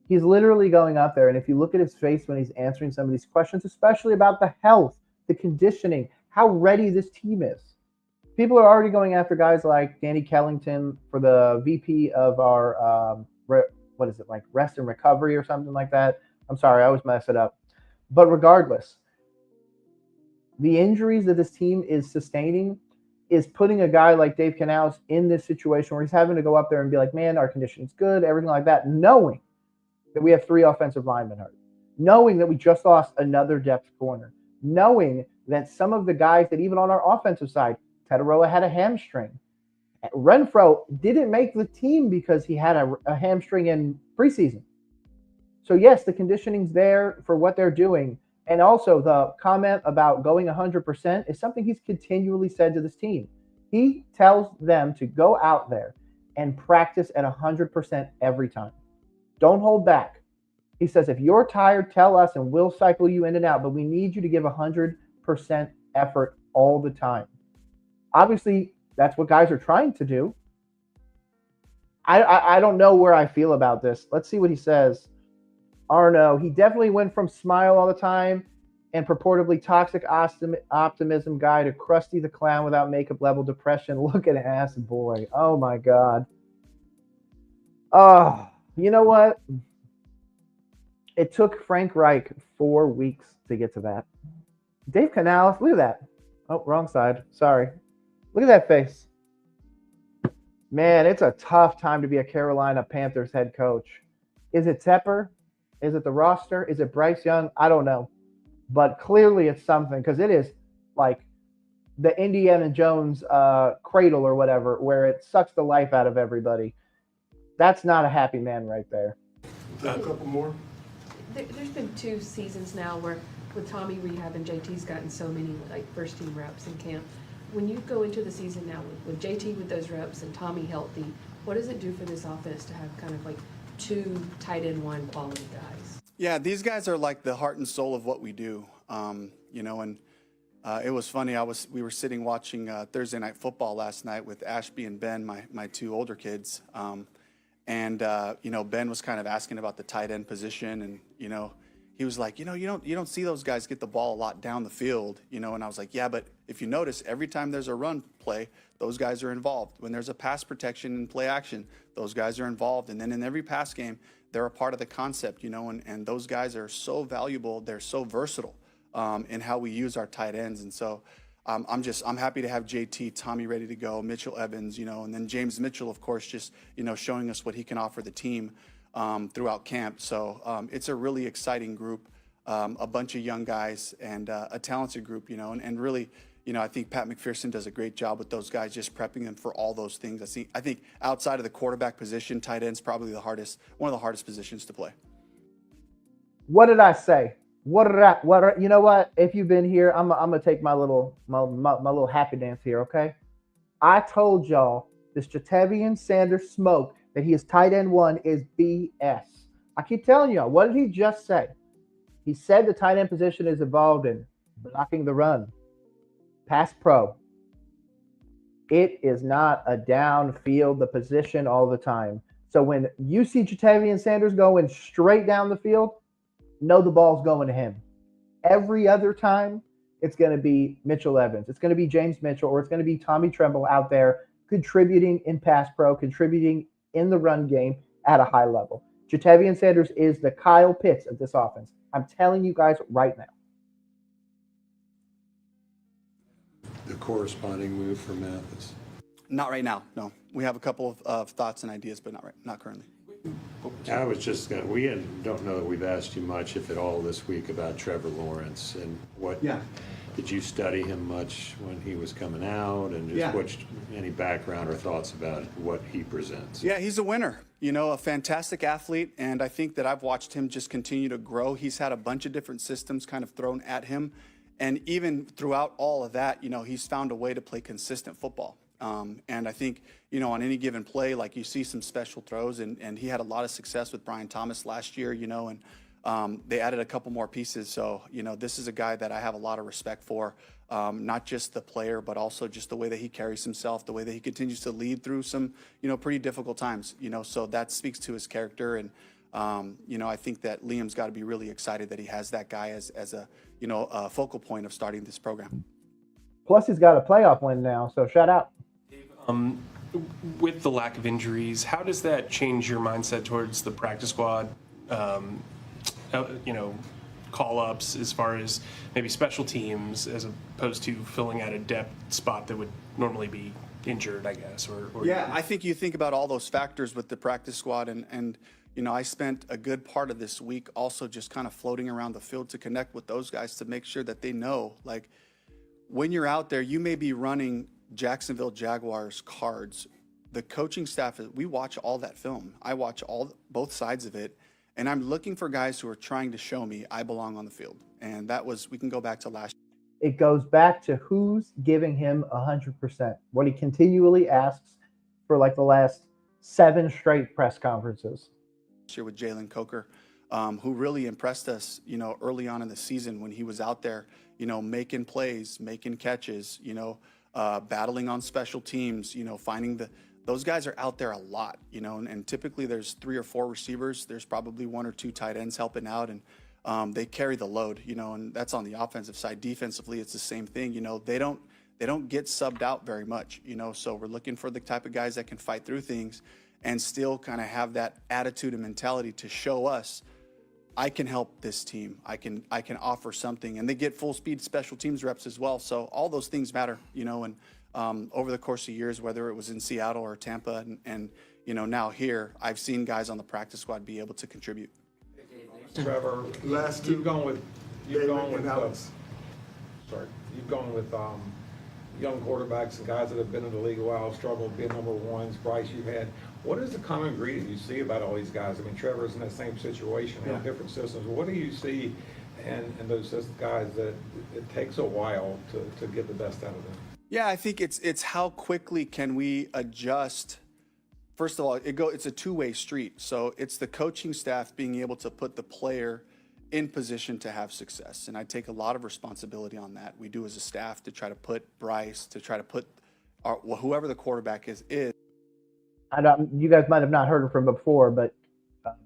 S1: He's literally going up there, and if you look at his face when he's answering some of these questions, especially about the health, the conditioning, how ready this team is. People are already going after guys like Danny Kellington for the VP of our, rest and recovery or something like that. I'm sorry, I always mess it up. But regardless, the injuries that this team is sustaining is putting a guy like Dave Canales in this situation where he's having to go up there and be like, man, our conditioning's good, everything like that, knowing that we have 3 offensive linemen hurt, knowing that we just lost another depth corner, knowing that some of the guys that even on our offensive side, Tetaroa had a hamstring. Renfro didn't make the team because he had a hamstring in preseason. So yes, the conditioning's there for what they're doing. And also the comment about going 100% is something he's continually said to this team. He tells them to go out there and practice at 100% every time. Don't hold back. He says, if you're tired, tell us and we'll cycle you in and out, but we need you to give 100% effort all the time. Obviously, that's what guys are trying to do. I don't know where I feel about this. Let's see what he says. Arno, he definitely went from smile all the time and purportedly toxic optimism guy to Krusty the Clown without makeup level depression. Look at ass boy. Oh my God. Oh, you know what? It took Frank Reich 4 weeks to get to that. Dave Canales, look at that. Oh, wrong side. Sorry. Look at that face. Man, it's a tough time to be a Carolina Panthers head coach. Is it Tepper? Is it the roster? Is it Bryce Young? I don't know. But clearly it's something, because it is like the Indiana Jones cradle or whatever, where it sucks the life out of everybody. That's not a happy man right there.
S13: A couple more?
S15: There's been 2 seasons now where with Tommy rehab and JT's gotten so many first team reps in camp. When you go into the season now with JT with those reps and Tommy healthy, what does it do for this offense to have kind of 2 tight end 1 quality guys?
S11: Yeah, these guys are like the heart and soul of what we do, and It was funny. We were sitting watching Thursday Night Football last night with Ashby and Ben, my two older kids. Ben was kind of asking about the tight end position, and he was like, you don't see those guys get the ball a lot down the field, and I was like, yeah, but if you notice, every time there's a run play, those guys are involved. When there's a pass protection and play action, those guys are involved. And then in every pass game, they're a part of the concept, and those guys are so valuable. They're so versatile in how we use our tight ends. And so I'm happy to have JT, Tommy ready to go, Mitchell Evans, and then James Mitchell, of course, just, showing us what he can offer the team throughout camp. So it's a really exciting group, a bunch of young guys and a talented group, and really, I think Pat McPherson does a great job with those guys, just prepping them for all those things. I think outside of the quarterback position, tight end's probably one of the hardest positions to play.
S1: What did I say? You know what? If you've been here, I'm gonna take my little happy dance here, okay? I told y'all this Jatavian Sanders smoke that he is tight end 1 is BS. I keep telling y'all, what did he just say? He said the tight end position is involved in blocking the run, pass pro. It is not a downfield the position all the time. So when you see Jatavian Sanders going straight down the field, know the ball's going to him. Every other time, it's going to be Mitchell Evans. It's going to be James Mitchell, or it's going to be Tommy Tremble out there contributing in pass pro, contributing in the run game at a high level. Jatavian Sanders is the Kyle Pitts of this offense. I'm telling you guys right now.
S16: The corresponding move for Mathis?
S11: Not right now, no. We have a couple of thoughts and ideas, but not currently.
S16: I was just going to, don't know that we've asked you much, if at all, this week about Trevor Lawrence and what. Yeah. Did you study him much when he was coming out, and just any background or thoughts about what he presents?
S11: Yeah, he's a winner, a fantastic athlete, and I think that I've watched him just continue to grow. He's had a bunch of different systems kind of thrown at him, and even throughout all of that, he's found a way to play consistent football. And I think, on any given play, like you see some special throws, and he had a lot of success with Brian Thomas last year, and they added a couple more pieces. So, this is a guy that I have a lot of respect for, not just the player, but also just the way that he carries himself, the way that he continues to lead through some, pretty difficult times, so that speaks to his character. And, I think that Liam's got to be really excited that he has that guy as a focal point of starting this program.
S1: Plus, he's got a playoff win now, so shout out.
S13: With the lack of injuries, how does that change your mindset towards the practice squad? Call-ups as far as maybe special teams, as opposed to filling out a depth spot that would normally be injured, I guess.
S11: I think you think about all those factors with the practice squad, and I spent a good part of this week also just kind of floating around the field to connect with those guys to make sure that they know, like, when you're out there, you may be running Jacksonville Jaguars cards. The coaching staff, we watch all that film. I watch both sides of it, and I'm looking for guys who are trying to show me I belong on the field. And we can go back to last year.
S1: It goes back to who's giving him 100%. What he continually asks for, like the last 7 straight press conferences.
S11: Year with Jalen Coker, who really impressed us, early on in the season when he was out there, making plays, making catches, battling on special teams, finding those guys are out there a lot, and typically there's 3 or 4 receivers. There's probably 1 or 2 tight ends helping out, and they carry the load, and that's on the offensive side. Defensively, it's the same thing. They don't get subbed out very much, so we're looking for the type of guys that can fight through things and still kind of have that attitude and mentality to show us, I can help this team. I can offer something, and they get full speed special teams reps as well. So all those things matter, and over the course of years, whether it was in Seattle or Tampa, and now here, I've seen guys on the practice squad be able to contribute.
S17: Trevor, you've gone with young quarterbacks and guys that have been in the league a while, struggled, being number ones. Bryce, you've had. What is the common ingredient you see about all these guys? I mean, Trevor's in that same situation, in different systems. What do you see in those guys that it takes a while to get the best out of them?
S11: Yeah, I think it's how quickly can we adjust. First of all, it's a two-way street. So it's the coaching staff being able to put the player in position to have success. And I take a lot of responsibility on that. We do as a staff to try to put Bryce, to try to put whoever the quarterback is.
S1: I don't, you guys might have not heard from before, but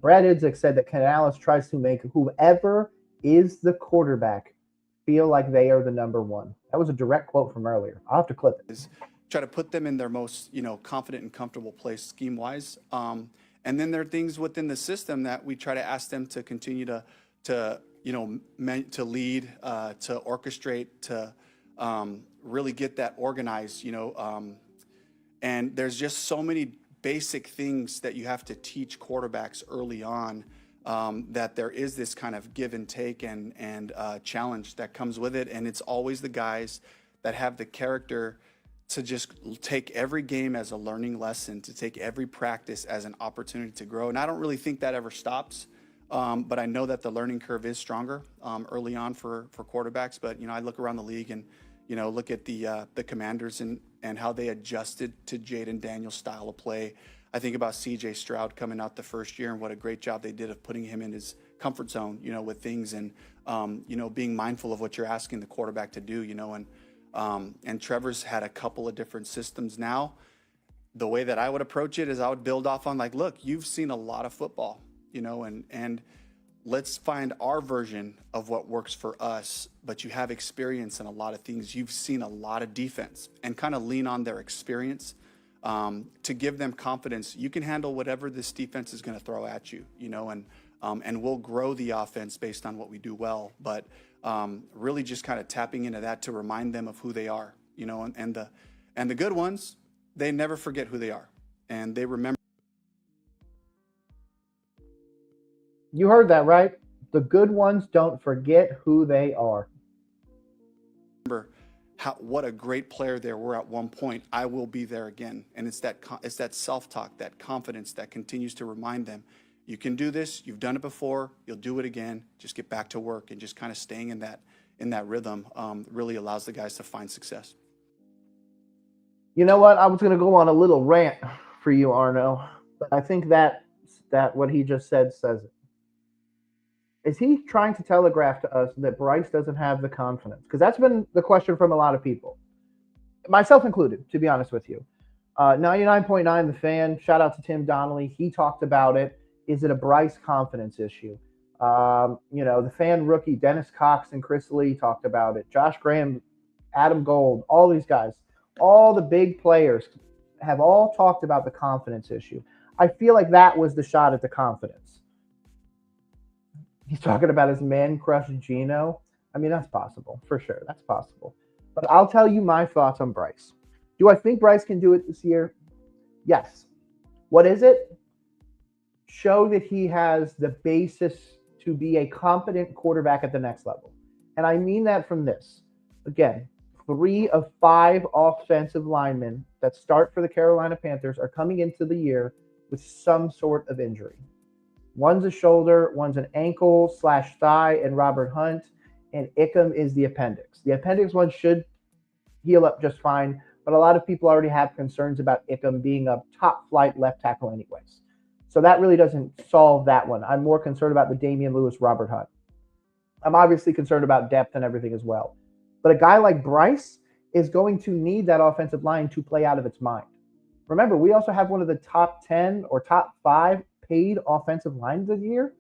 S1: Brad Idzik said that Canales tries to make whoever is the quarterback feel like they are the number one. That was a direct quote from earlier. I'll have to clip it.
S11: Try to put them in their most, confident and comfortable place scheme-wise. And then there are things within the system that we try to ask them to continue to lead, to orchestrate, to really get that organized, and there's just so many basic things that you have to teach quarterbacks early on, that there is this kind of give and take and challenge that comes with it. And it's always the guys that have the character to just take every game as a learning lesson, to take every practice as an opportunity to grow. And I don't really think that ever stops. But I know that the learning curve is stronger early on for quarterbacks. But, I look around the league and, look at the Commanders and how they adjusted to Jaden Daniels' style of play. I think about C.J. Stroud coming out the first year and what a great job they did of putting him in his comfort zone, with things and, being mindful of what you're asking the quarterback to do, and Trevor's had a couple of different systems now. The way that I would approach it is I would build off on look, you've seen a lot of football, and let's find our version of what works for us, but you have experience in a lot of things. You've seen a lot of defense and kind of lean on their experience to give them confidence. You can handle whatever this defense is going to throw at you, and we'll grow the offense based on what we do well. But really just kind of tapping into that to remind them of who they are, and the good ones, they never forget who they are and they remember.
S1: You heard that, right? The good ones don't forget who they are.
S11: Remember what a great player they were at one point. I will be there again. And it's that self-talk, that confidence that continues to remind them, you can do this. You've done it before. You'll do it again. Just get back to work, and just kind of staying in that rhythm really allows the guys to find success.
S1: You know what? I was going to go on a little rant for you, Arno, but I think that what he just said says it. Is he trying to telegraph to us that Bryce doesn't have the confidence? Because that's been the question from a lot of people, myself included, to be honest with you. 99.9 The Fan, shout out to Tim Donnelly. He talked about it. Is it a Bryce confidence issue? The Fan rookie, Dennis Cox and Chris Lee talked about it. Josh Graham, Adam Gold, all these guys, all the big players have all talked about the confidence issue. I feel like that was the shot at the confidence. He's talking about his man crush Geno. I mean, that's possible, for sure. That's possible. But I'll tell you my thoughts on Bryce. Do I think Bryce can do it this year? Yes. What is it? Show that he has the basis to be a competent quarterback at the next level. And I mean that from this. Again, 3 of 5 offensive linemen that start for the Carolina Panthers are coming into the year with some sort of injury. One's a shoulder, one's an ankle/thigh, and Robert Hunt, and Ickham is the appendix. The appendix one should heal up just fine, but a lot of people already have concerns about Ickham being a top-flight left tackle anyways. So that really doesn't solve that one. I'm more concerned about the Damian Lewis, Robert Hunt. I'm obviously concerned about depth and everything as well. But a guy like Bryce is going to need that offensive line to play out of its mind. Remember, we also have one of the top 10 or top 5 paid offensive lines this year.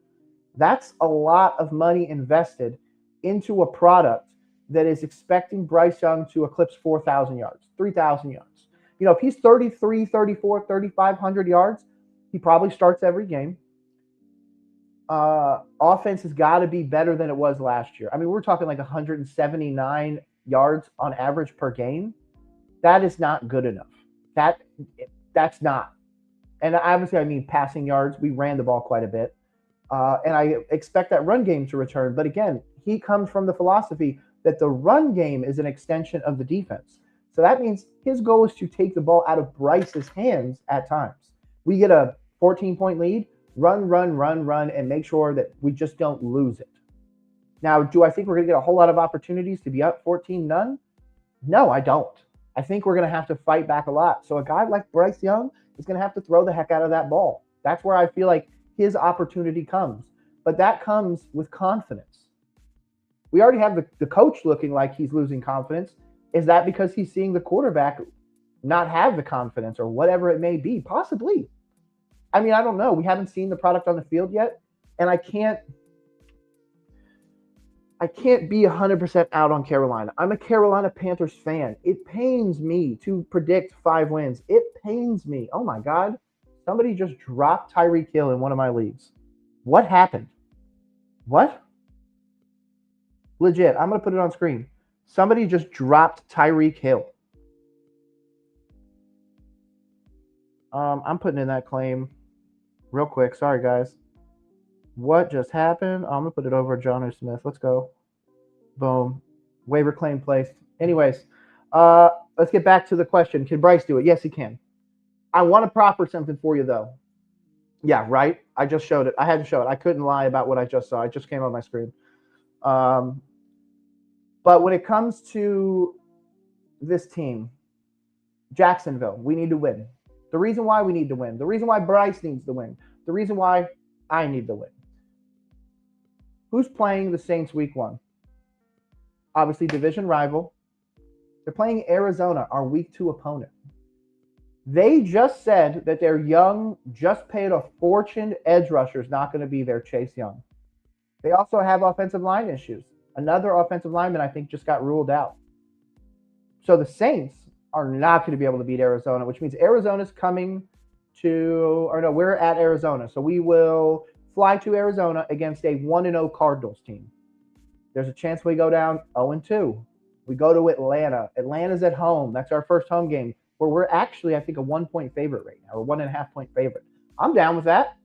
S1: That's a lot of money invested into a product that is expecting Bryce Young to eclipse 4,000 yards, 3,000 yards. If he's 33, 34, 3,500 yards, he probably starts every game. Offense has got to be better than it was last year. I mean, we're talking like 179 yards on average per game. That is not good enough. That's not. And obviously, I mean passing yards. We ran the ball quite a bit. And I expect that run game to return. But again, he comes from the philosophy that the run game is an extension of the defense. So that means his goal is to take the ball out of Bryce's hands at times. We get a 14-point lead, run, and make sure that we just don't lose it. Now, do I think we're going to get a whole lot of opportunities to be up 14-0? No, I don't. I think we're going to have to fight back a lot. So a guy like Bryce Young is going to have to throw the heck out of that ball. That's where I feel like his opportunity comes. but that comes with confidence. We already have the coach looking like he's losing confidence. Is that because he's seeing the quarterback not have the confidence or whatever it may be? Possibly. I mean, I don't know. We haven't seen the product on the field yet, and I can't be 100% out on Carolina. I'm a Carolina Panthers fan. It pains me to predict 5 wins. It pains me. Oh my God. Somebody just dropped Tyreek Hill in one of my leagues. What happened? What? Legit. I'm going to put it on screen. Somebody just dropped Tyreek Hill. I'm putting in that claim real quick. Sorry, guys. What just happened? I'm going to put it over John Smith. Let's go. Boom. Waiver claim placed. Anyways, let's get back to the question. Can Bryce do it? Yes, he can. I want to proffer something for you, though. Yeah, right? I just showed it. I had to show it. I couldn't lie about what I just saw. It just came on my screen. But when it comes to this team, Jacksonville, we need to win. The reason why we need to win, the reason why Bryce needs to win, the reason why I need to win. Who's playing the Saints week 1? Obviously, division rival. They're playing Arizona, our week 2 opponent. They just said that their young, just paid a fortune edge rusher is not going to be there, Chase Young. They also have offensive line issues. Another offensive lineman, I think, just got ruled out. So the Saints are not going to be able to beat Arizona, which means Arizona's coming to, or no, we're at Arizona. So we will fly to Arizona against a 1-0 Cardinals team. There's a chance we go down 0-2. We go to Atlanta. Atlanta's at home. That's our first home game where we're actually, I think, a 1-point favorite right now, or 1.5-point favorite. I'm down with that.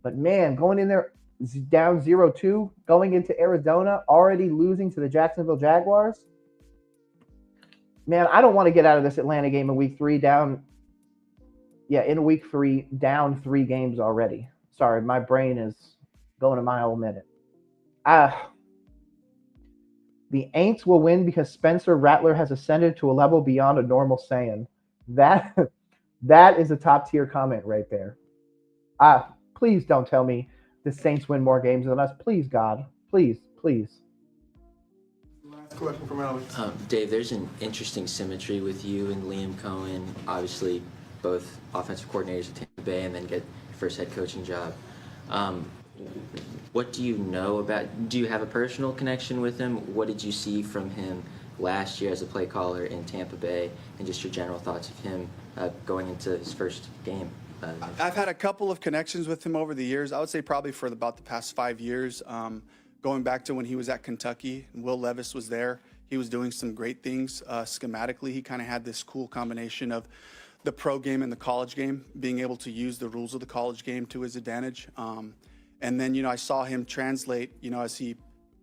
S1: But man, going in there down 0-2, going into Arizona, already losing to the Jacksonville Jaguars. Man, I don't want to get out of this Atlanta game in week 3 down. Yeah, in week 3, down 3 games already. Sorry, my brain is going a mile a minute. The Aints will win because Spencer Rattler has ascended to a level beyond a normal Saiyan. That is a top tier comment right there. Please don't tell me the Saints win more games than us. Please, God. Please, please.
S18: Last question from Alex.
S14: Dave, there's an interesting symmetry with you and Liam Cohen. Obviously, both offensive coordinators at Tampa Bay and then get your first head coaching job. What do you know about? Do you have a personal connection with him? What did you see from him last year as a play caller in Tampa Bay, and just your general thoughts of him going into his first game?
S11: I've had a couple of connections with him over the years. I would say probably for about the past 5 years, going back to when he was at Kentucky and Will Levis was there. He was doing some great things schematically. He kind of had this cool combination of the pro game and the college game, being able to use the rules of the college game to his advantage. And then, I saw him translate, as he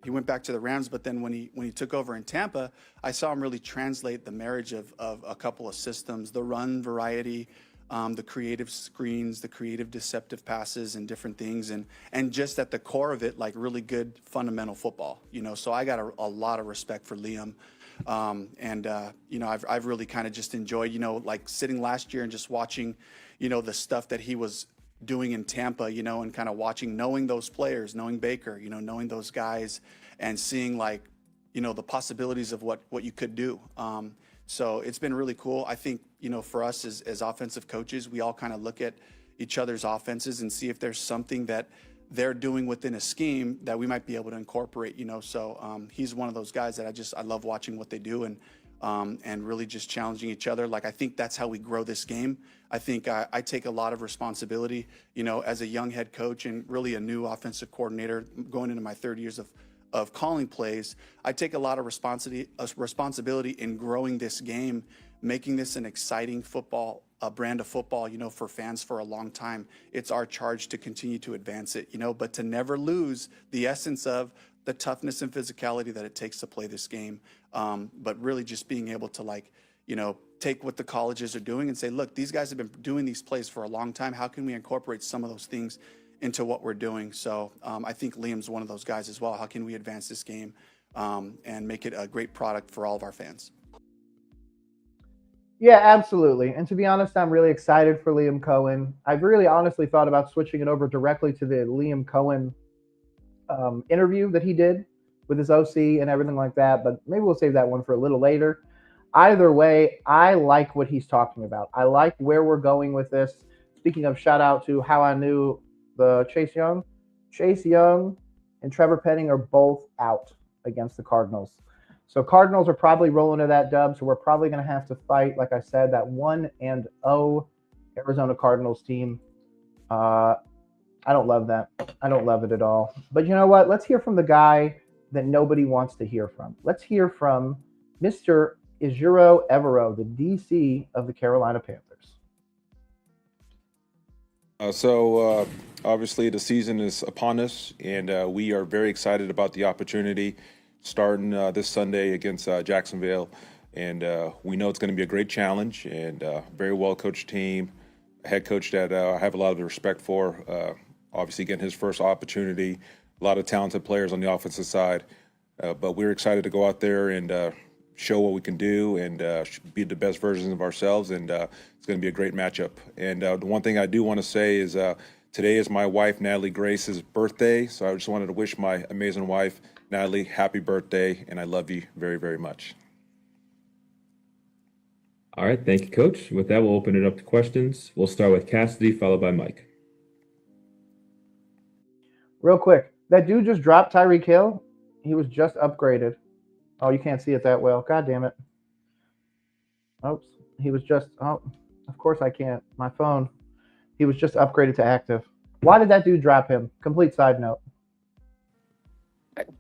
S11: went back to the Rams, but then when he took over in Tampa, I saw him really translate the marriage of a couple of systems, the run variety, the creative screens, the creative deceptive passes and different things. And just at the core of it, like really good fundamental football, so I got a lot of respect for Liam. I've really kind of just enjoyed, like sitting last year and just watching, the stuff that he was doing in Tampa, and kind of watching, knowing those players, knowing Baker, knowing those guys and seeing like, the possibilities of what you could do. So it's been really cool. I think, for us as offensive coaches, we all kind of look at each other's offenses and see if there's something that they're doing within a scheme that we might be able to incorporate, So he's one of those guys that I love watching what they do and really just challenging each other. Like, I think that's how we grow this game. I think I take a lot of responsibility, as a young head coach and really a new offensive coordinator going into my 3rd years of calling plays. I take a lot of responsibility in growing this game, making this an exciting football, a brand of football, for fans for a long time. It's our charge to continue to advance it, but to never lose the essence of the toughness and physicality that it takes to play this game. But really just being able to take what the colleges are doing and say, look, these guys have been doing these plays for a long time. How can we incorporate some of those things into what we're doing? So I think Liam's one of those guys as well. How can we advance this game and make it a great product for all of our fans?
S1: Yeah, absolutely. And to be honest, I'm really excited for Liam Cohen. I've really honestly thought about switching it over directly to the Liam Cohen interview that he did with his OC and everything like that, but maybe we'll save that one for a little later. Either way, I like what he's talking about. I like where we're going with this. Speaking of, shout out to how I knew the Chase Young. Chase Young and Trevor Penning are both out against the Cardinals. So Cardinals are probably rolling to that dub. So we're probably going to have to fight, like I said, that 1-0 Arizona Cardinals team. I don't love that. I don't love it at all. But you know what? Let's hear from the guy that nobody wants to hear from. Let's hear from Mr. Evero, the DC of the Carolina Panthers.
S19: Obviously the season is upon us, and we are very excited about the opportunity starting this Sunday against Jacksonville. And we know it's going to be a great challenge and a very well-coached team, a head coach that I have a lot of respect for, obviously getting his first opportunity, a lot of talented players on the offensive side. But we're excited to go out there and show what we can do and be the best versions of ourselves, and it's going to be a great matchup. And the one thing I do want to say is today is my wife, Natalie Grace's birthday, so I just wanted to wish my amazing wife, Natalie, happy birthday, and I love you very, very much.
S3: All right, thank you, Coach. With that, we'll open it up to questions. We'll start with Cassidy, followed by Mike.
S1: Real quick, that dude just dropped Tyreek Hill. He was just upgraded. Oh, you can't see it that well. God damn it. Oops. He was just, oh, of course I can't. My phone. He was just upgraded to active. Why did that dude drop him? Complete side note.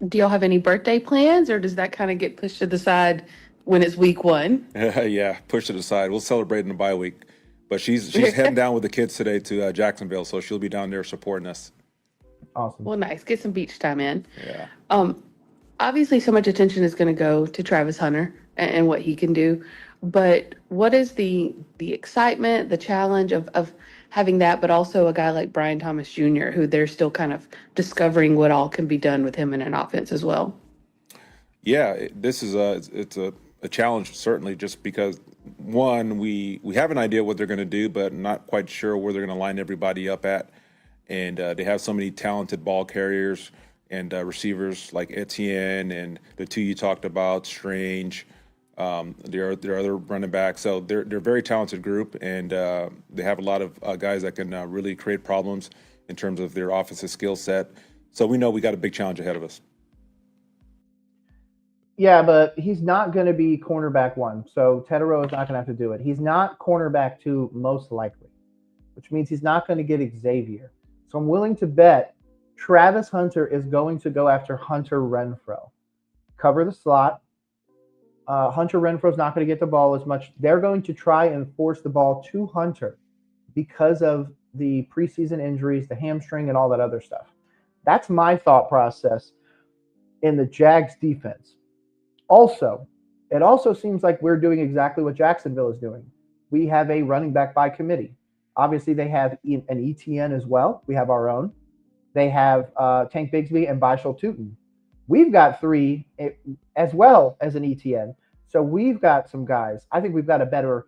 S8: Do y'all have any birthday plans, or does that kind of get pushed to the side when it's week one?
S19: Yeah, push it aside. We'll celebrate in the bye week. But she's heading down with the kids today to Jacksonville, so she'll be down there supporting us.
S1: Awesome.
S8: Well, nice. Get some beach time in.
S19: Yeah.
S8: Obviously, so much attention is going to go to Travis Hunter and what he can do. But what is the excitement, the challenge of having that, but also a guy like Brian Thomas Jr., who they're still kind of discovering what all can be done with him in an offense as well?
S19: Yeah, this is a challenge, certainly, just because, one, we have an idea what they're going to do, but not quite sure where they're going to line everybody up at. And they have so many talented ball carriers and receivers like Etienne and the two you talked about, Strange, their other running backs. So they're a very talented group, and they have a lot of guys that can really create problems in terms of their offensive skill set. So we know we got a big challenge ahead of us.
S1: Yeah, but he's not going to be cornerback one. So Tedero is not going to have to do it. He's not cornerback two, most likely, which means he's not going to get Xavier. So I'm willing to bet Travis Hunter is going to go after Hunter Renfrow. Cover the slot. Hunter Renfrow's not going to get the ball as much. They're going to try and force the ball to Hunter because of the preseason injuries, the hamstring, and all that other stuff. That's my thought process in the Jags defense. Also, it also seems like we're doing exactly what Jacksonville is doing. We have a running back by committee. Obviously, they have an ETN as well. We have our own. They have Tank Bigsby and Bishal Tootin. We've got three as well as an ETN. So we've got some guys. I think we've got a better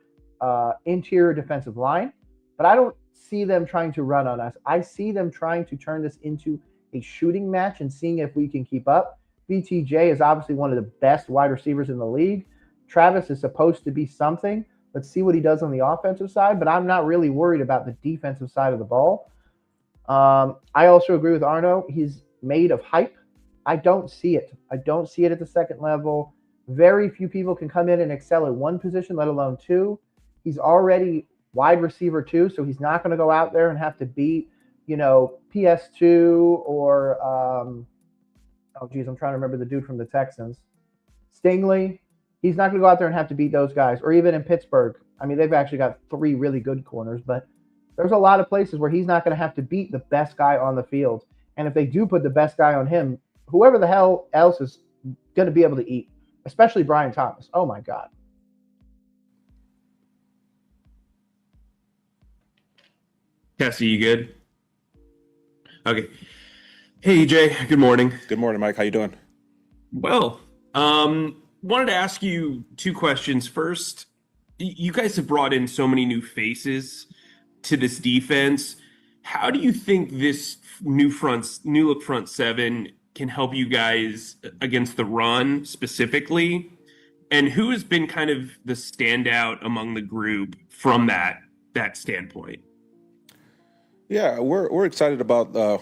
S1: interior defensive line, but I don't see them trying to run on us. I see them trying to turn this into a shooting match and seeing if we can keep up. BTJ is obviously one of the best wide receivers in the league. Travis is supposed to be something. Let's see what he does on the offensive side, but I'm not really worried about the defensive side of the ball. I also agree with Arno. He's made of hype. I don't see it. I don't see it at the second level. Very few people can come in and excel at one position, let alone two. He's already wide receiver two, so he's not going to go out there and have to beat, PS2 or, I'm trying to remember the dude from the Texans. Stingley. He's not going to go out there and have to beat those guys. Or even in Pittsburgh. I mean, they've actually got three really good corners, but there's a lot of places where he's not going to have to beat the best guy on the field. And if they do put the best guy on him, whoever the hell else is going to be able to eat, especially Brian Thomas. Oh, my God.
S4: Cassie, you good? Okay. Hey, EJ. Good morning.
S19: Good morning, Mike. How you doing?
S4: Well, wanted to ask you two questions. First, you guys have brought in so many new faces to this defense. How do you think this new look front seven can help you guys against the run specifically? And who has been kind of the standout among the group from that standpoint?
S19: Yeah, we're excited about the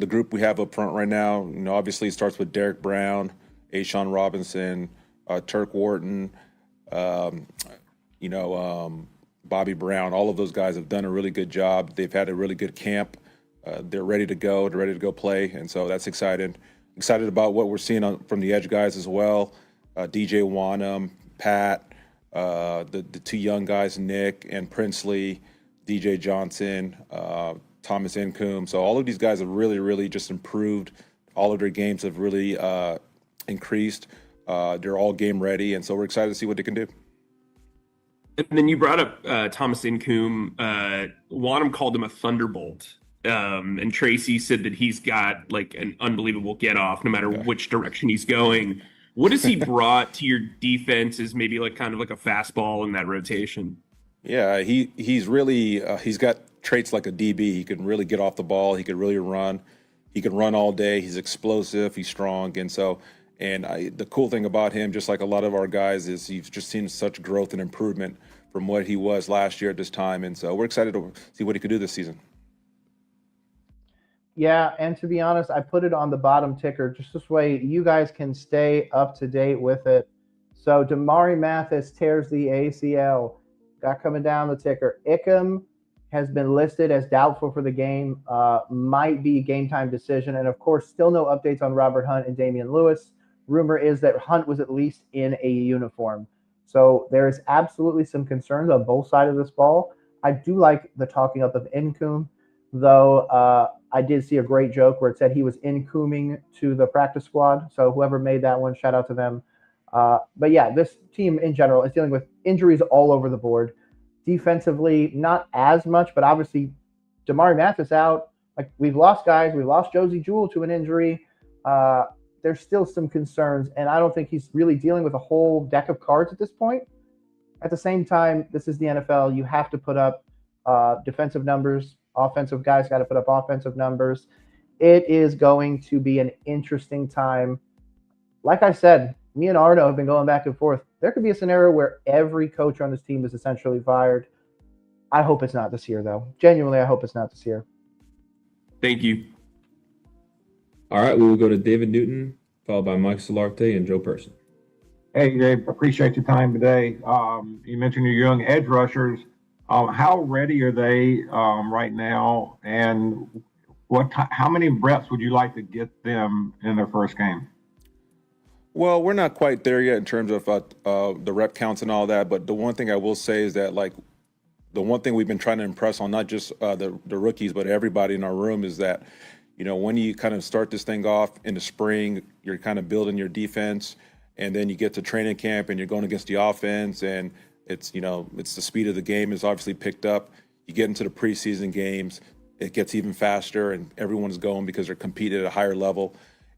S19: group we have up front right now. You know, obviously it starts with Derek Brown, Ashawn Robinson, Turk Wharton, Bobby Brown. All of those guys have done a really good job. They've had a really good camp. They're ready to go. They're ready to go play, and so that's exciting. Excited about what we're seeing from the edge guys as well. DJ Wanham, Pat, the two young guys, Nick and Princely, DJ Johnson, Thomas Incoom. So all of these guys have really, really just improved. All of their games have really increased. They're all game ready, and so we're excited to see what they can do.
S4: And then you brought up Thomas Incoom. Wanham called him a thunderbolt. And Tracy said that he's got like an unbelievable get off no matter which direction he's going. What has he brought to your defense as maybe like kind of like a fastball in that rotation?
S19: Yeah, he's really he's got traits like a DB. He can really get off the ball. He can really run. He can run all day. He's explosive. He's strong. And so, the cool thing about him, just like a lot of our guys, is he's just seen such growth and improvement from what he was last year at this time. And so we're excited to see what he could do this season.
S1: Yeah, and to be honest, I put it on the bottom ticker just this way you guys can stay up to date with it. So Damari Mathis tears the ACL. Got coming down the ticker. Ickham has been listed as doubtful for the game. Might be a game time decision. And of course, still no updates on Robert Hunt and Damian Lewis. Rumor is that Hunt was at least in a uniform. So there is absolutely some concerns on both sides of this ball. I do like the talking up of Incoom, though I did see a great joke where it said he was Incooming to the practice squad. So whoever made that one, shout out to them. But yeah, this team in general is dealing with injuries all over the board. Defensively, not as much, but obviously Damari Mathis out. Like we've lost guys. We lost Josie Jewell to an injury. There's still some concerns, and I don't think he's really dealing with a whole deck of cards at this point. At the same time, this is the NFL. You have to put up defensive numbers. Offensive guys got to put up offensive numbers. It is going to be an interesting time. Like I said, me and Arno have been going back and forth. There could be a scenario where every coach on this team is essentially fired. I hope it's not this year, though. Genuinely, I hope it's not this year.
S4: Thank you.
S3: All right, we will go to David Newton, followed by Mike Solarte and Joe Person.
S6: Hey, Dave, appreciate your time today. You mentioned your young edge rushers. How ready are they right now, and how many reps would you like to get them in their first game?
S19: Well, we're not quite there yet in terms of the rep counts and all that, but the one thing I will say is that like the one thing we've been trying to impress on not just the rookies but everybody in our room is that, you know, when you kind of start this thing off in the spring, you're kind of building your defense, and then you get to training camp and you're going against the offense, and it's the speed of the game is obviously picked up. You get into the preseason games, it gets even faster, and everyone's going because they're competing at a higher level.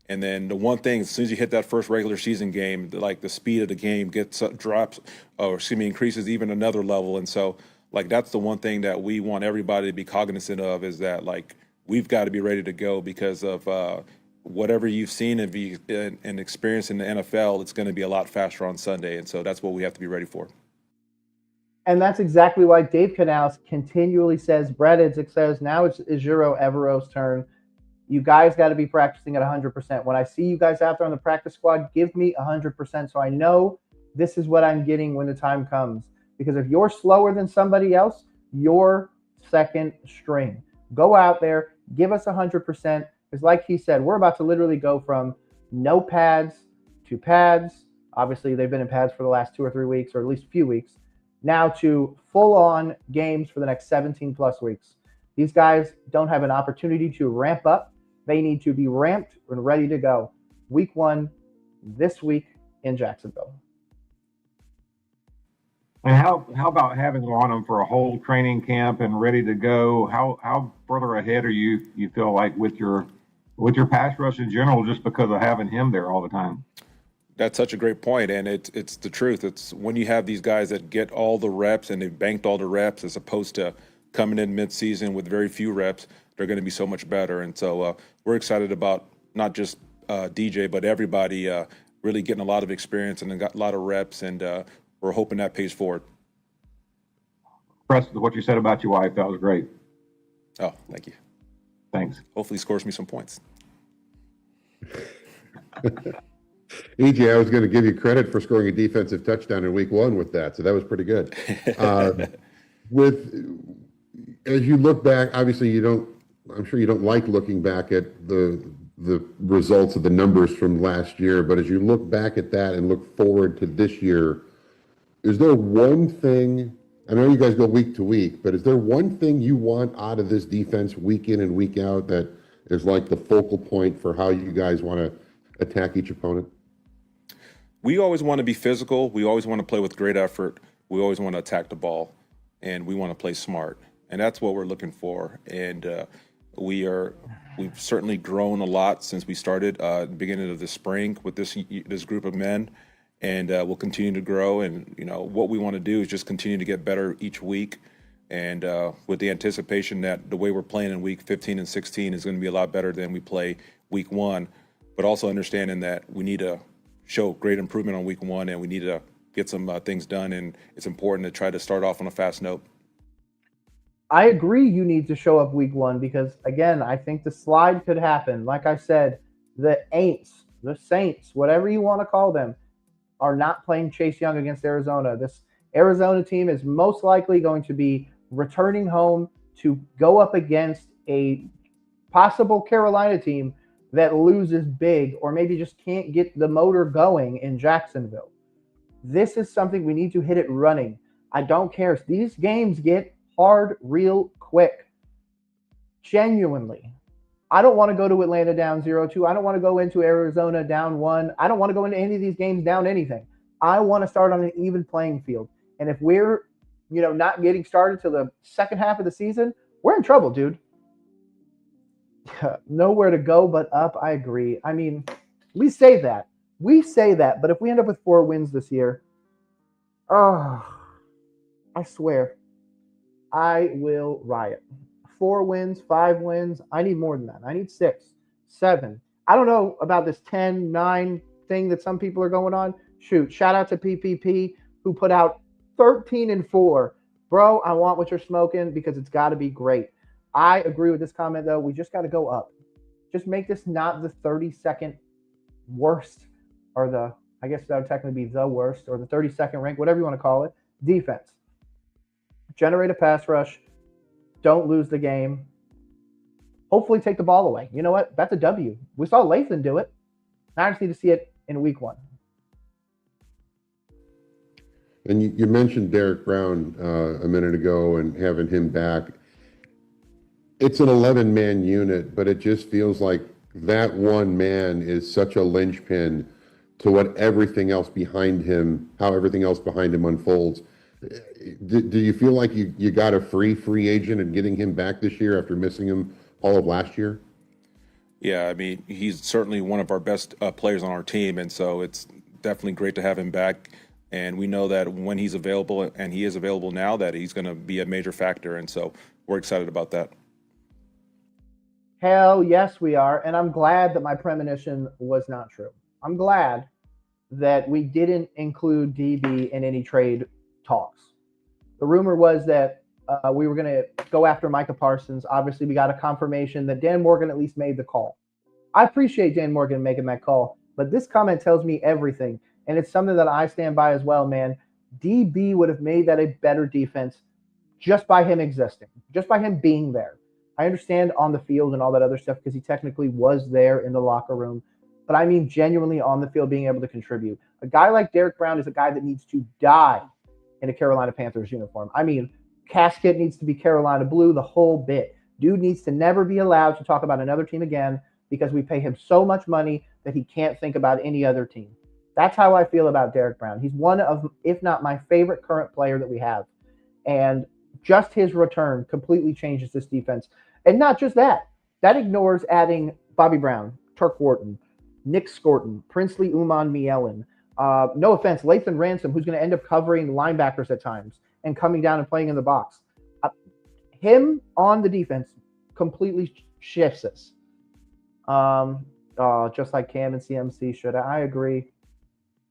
S19: And then the one thing, as soon as you hit that first regular season game, like the speed of the game increases even another level. And so, like that's the one thing that we want everybody to be cognizant of is that like we've got to be ready to go because of whatever you've seen and experienced in the NFL. It's going to be a lot faster on Sunday, and so that's what we have to be ready for.
S1: And that's exactly why Dave Canals continually says, Brad Idzik says, now it's Ejiro Evero's turn. You guys got to be practicing at 100%. When I see you guys out there on the practice squad, give me 100% so I know this is what I'm getting when the time comes. Because if you're slower than somebody else, you're second string. Go out there, give us 100%. Because like he said, we're about to literally go from no pads to pads. Obviously, they've been in pads for the last 2 or 3 weeks, or at least a few weeks. Now to full-on games for the next 17-plus weeks. These guys don't have an opportunity to ramp up. They need to be ramped and ready to go. Week 1 this week in Jacksonville.
S6: And how about having on them for a whole training camp and ready to go? How further ahead are you feel like with your pass rush in general just because of having him there all the time?
S19: That's such a great point, and it's the truth. It's when you have these guys that get all the reps and they've banked all the reps as opposed to coming in mid-season with very few reps. they're going to be so much better. And so we're excited about not just DJ, but everybody really getting a lot of experience and got a lot of reps, and we're hoping that pays forward.
S6: Impressed with what you said about your wife. That was great.
S19: Oh, thank you.
S6: Thanks.
S19: Hopefully scores me some points.
S20: EJ, I was going to give you credit for scoring a defensive touchdown in week 1 with that, so that was pretty good. As you look back, obviously I'm sure you don't like looking back at the results of the numbers from last year, but as you look back at that and look forward to this year, is there one thing, I know you guys go week to week, but is there one thing you want out of this defense week in and week out that is like the focal point for how you guys want to attack each opponent?
S19: We always want to be physical. We always want to play with great effort. We always want to attack the ball, and we want to play smart. And that's what we're looking for. And we've certainly grown a lot since we started at the beginning of the spring with this group of men, and we'll continue to grow. And what we want to do is just continue to get better each week, and with the anticipation that the way we're playing in week 15 and 16 is going to be a lot better than we play week 1, but also understanding that we need to show great improvement on week 1, and we need to get some things done, and it's important to try to start off on a fast note.
S1: I agree you need to show up week 1 because, again, I think the slide could happen. Like I said, the Aints, the Saints, whatever you want to call them, are not playing Chase Young against Arizona. This Arizona team is most likely going to be returning home to go up against a possible Carolina team that loses big or maybe just can't get the motor going in Jacksonville. This is something we need to hit it running. I don't care. These games get hard real quick. Genuinely. I don't want to go to Atlanta down 0-2. I don't want to go into Arizona down 1. I don't want to go into any of these games down anything. I want to start on an even playing field. And if we're, not getting started till the second half of the season, we're in trouble, dude. Nowhere to go but up. I agree. I mean, we say that, but if we end up with 4 wins this year, I swear, I will riot. 4 wins, 5 wins. I need more than that. I need 6, 7. I don't know about this 10, 9 thing that some people are going on. Shoot, shout out to PPP who put out 13-4. Bro, I want what you're smoking because it's got to be great. I agree with this comment, though. We just got to go up. Just make this not the 32nd worst, or I guess that would technically be the worst, or the 32nd rank, whatever you want to call it, defense. Generate a pass rush. Don't lose the game. Hopefully take the ball away. You know what? That's a W. We saw Lathan do it. I just need to see it in week 1.
S20: And you mentioned Derek Brown a minute ago and having him back. It's an 11-man unit, but it just feels like that one man is such a linchpin to what everything else behind him, how everything else behind him unfolds. Do you feel like you got a free agent and getting him back this year after missing him all of last year?
S19: Yeah, I mean, he's certainly one of our best players on our team, and so it's definitely great to have him back. And we know that when he's available, and he is available now, that he's going to be a major factor, and so we're excited about that.
S1: Hell yes, we are. And I'm glad that my premonition was not true. I'm glad that we didn't include DB in any trade talks. The rumor was that we were going to go after Micah Parsons. Obviously, we got a confirmation that Dan Morgan at least made the call. I appreciate Dan Morgan making that call, but this comment tells me everything. And it's something that I stand by as well, man. DB would have made that a better defense just by him existing, just by him being there. I understand on the field and all that other stuff because he technically was there in the locker room. But I mean genuinely on the field being able to contribute. A guy like Derek Brown is a guy that needs to die in a Carolina Panthers uniform. I mean, casket needs to be Carolina blue, the whole bit. Dude needs to never be allowed to talk about another team again because we pay him so much money that he can't think about any other team. That's how I feel about Derek Brown. He's one of, if not my favorite current player that we have. And just his return completely changes this defense. And not just that. That ignores adding Bobby Brown, Turk Wharton, Nick Scorton, Princely Uman Mielen. No offense, Lathan Ransom, who's going to end up covering linebackers at times and coming down and playing in the box. Him on the defense completely shifts us. Just like Cam and CMC should. I agree.